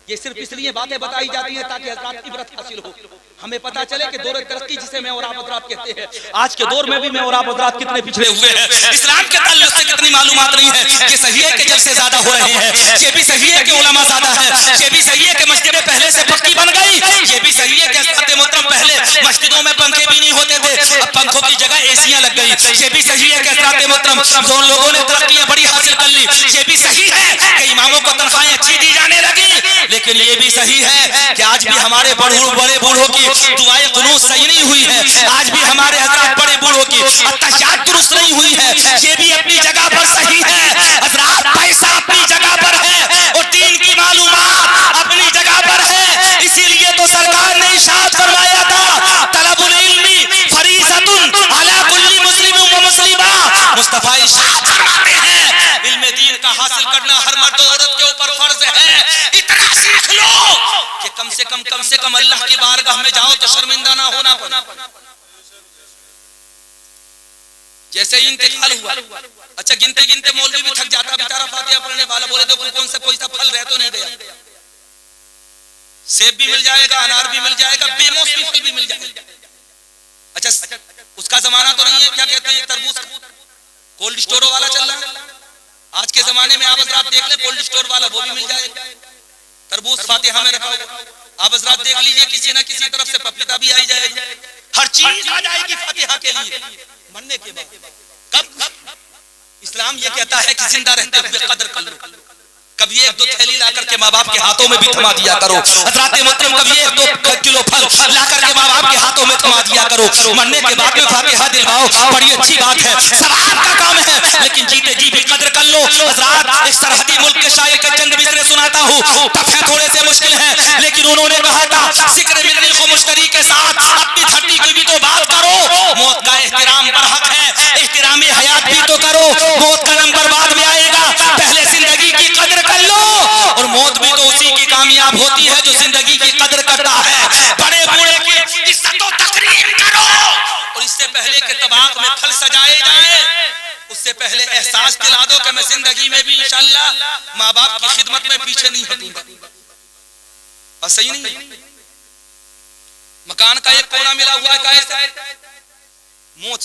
ये सिर्फ इसलिए बातें बताई जाती हैं ताकि हजरात की इबरत हासिल हो, हमें पता चले कि दौर तरक्की जिसे मैं और आप हजरात कहते हैं, आज के दौर में भी मैं और आप हजरात कितने पिछड़े हुए हैं, इस्लाम के ताल्लुक से कितनी मालूमात नहीं है। ये सही है कि जलसे ज्यादा हो रहे हैं, ये भी सही है कि उलमा ज्यादा है, ये भी सही है कि मस्जिदें पहले से पक्की बन गई, ये भी सही है कि हज़रत मोहतरम पहले मस्जिदों में पंखे भी नहीं होते थे, अब पंखों की जगह एसियां लग गई, ये भी सही है कि हज़रत मोहतरम जो लोगों ने तरक्कियां बड़ी हासिल कर ली, ये भी सही है कि इमामों को तनख्वाहें अच्छी दी जाने लगी। लेकिन ये भी सही है कि आज भी हमारे बड़े बूढ़ों की दुआएं कुनूत सही नहीं हुई है, आज भी हमारे हज़रात बड़े बूढ़ों की अत्तहियात दुरुस्त नहीं हुई है, ये भी अपनी जगह पर सही है। हज़रात पैसा अपनी जगह पर है और दीन की मालूमात अपनी जगह पर है, इसीलिए तो सरकार ने इरशाद फरमाया था तलबुल इल्मी फरीज़तुन अला कुल्ली मुस्लिम व मुस्लिमा। मुस्तफा इरशाद फरमाते हैं इल्म दीन का हासिल करना हर मर्द और औरत के ऊपर फर्ज है। इतना सीख लो कि कम से कम अल्लाह की बारगाह में जाओ तो शर्मिंदा ना होना पड़े। जैसे ही इंतकाल हुआ, अच्छा गिनते गिनते मौलवी भी थक जाता बेचारा, फातिहा पढ़ने वाला बोले देखो कौन सा कोई सा फल रह तो नहीं गया, सेब भी मिल जाएगा, अनार भी मिल जाएगा, बेमौसमी फल भी मिल जाएगा। अच्छा उसका जमाना तो नहीं है, क्या कहते हैं तरबूज कोल्ड स्टोर वाला चल रहा है, आज के जमाने में आप हज़रात देख ले कोल्ड स्टोर वाला वो भी मिल जाएगा, तरबूज फातिहा में रखा हुआ। आप हज़रात देख लीजिए किसी ना किसी तरफ से पपीता भी आई जाएगी, हर चीज आ जाएगी फातिहा के लिए मरने के बाद। कब इस्लाम ये कहता है कि जिंदा रहते हुए कदर कर लो, कभी एक दो थैली लाकर के माँ बाप के हाथों में भी थमा दिया करो। हज़रात मोहतरम कभी एक दो किलो फल लाकर के माँ बाप के हाथों में थमा दिया करो, मरने के बाद में फातिहा दिलवाओ, बड़ी अच्छी बात है, सवाब का काम है, लेकिन जीते जी भी कदर कर लो। हज़रात एक सरहदी मुल्क के शायर के चंद मिसरे सुनाता हूँ, टफ है थोड़े से मुश्किल है, लेकिन उन्होंने कहा था जिक्र मिलने को मुश्तरी के साथ अपनी धरती की भी तो बात करो, मौत का एहतराम बरहक है, एहतराम हयात भी तो करो, मौत का नंबर बाद में आएगा, पहले जिंदगी की कदर कर लो, और मौत भी तो उसी की कामयाब होती है जो जिंदगी की कदर करता है। बड़े बूढ़े की इज्जत और तकरीम करो, और इससे पहले के तबाक में फल सजाए जाए उससे पहले एहसास दिला दो कि मैं जिंदगी में भी इंशाअल्लाह माँ बाप की खिदमत में पीछे नहीं हटूंगा। बस सही नहीं, मकान का एक कोना मिला हुआ है, मौत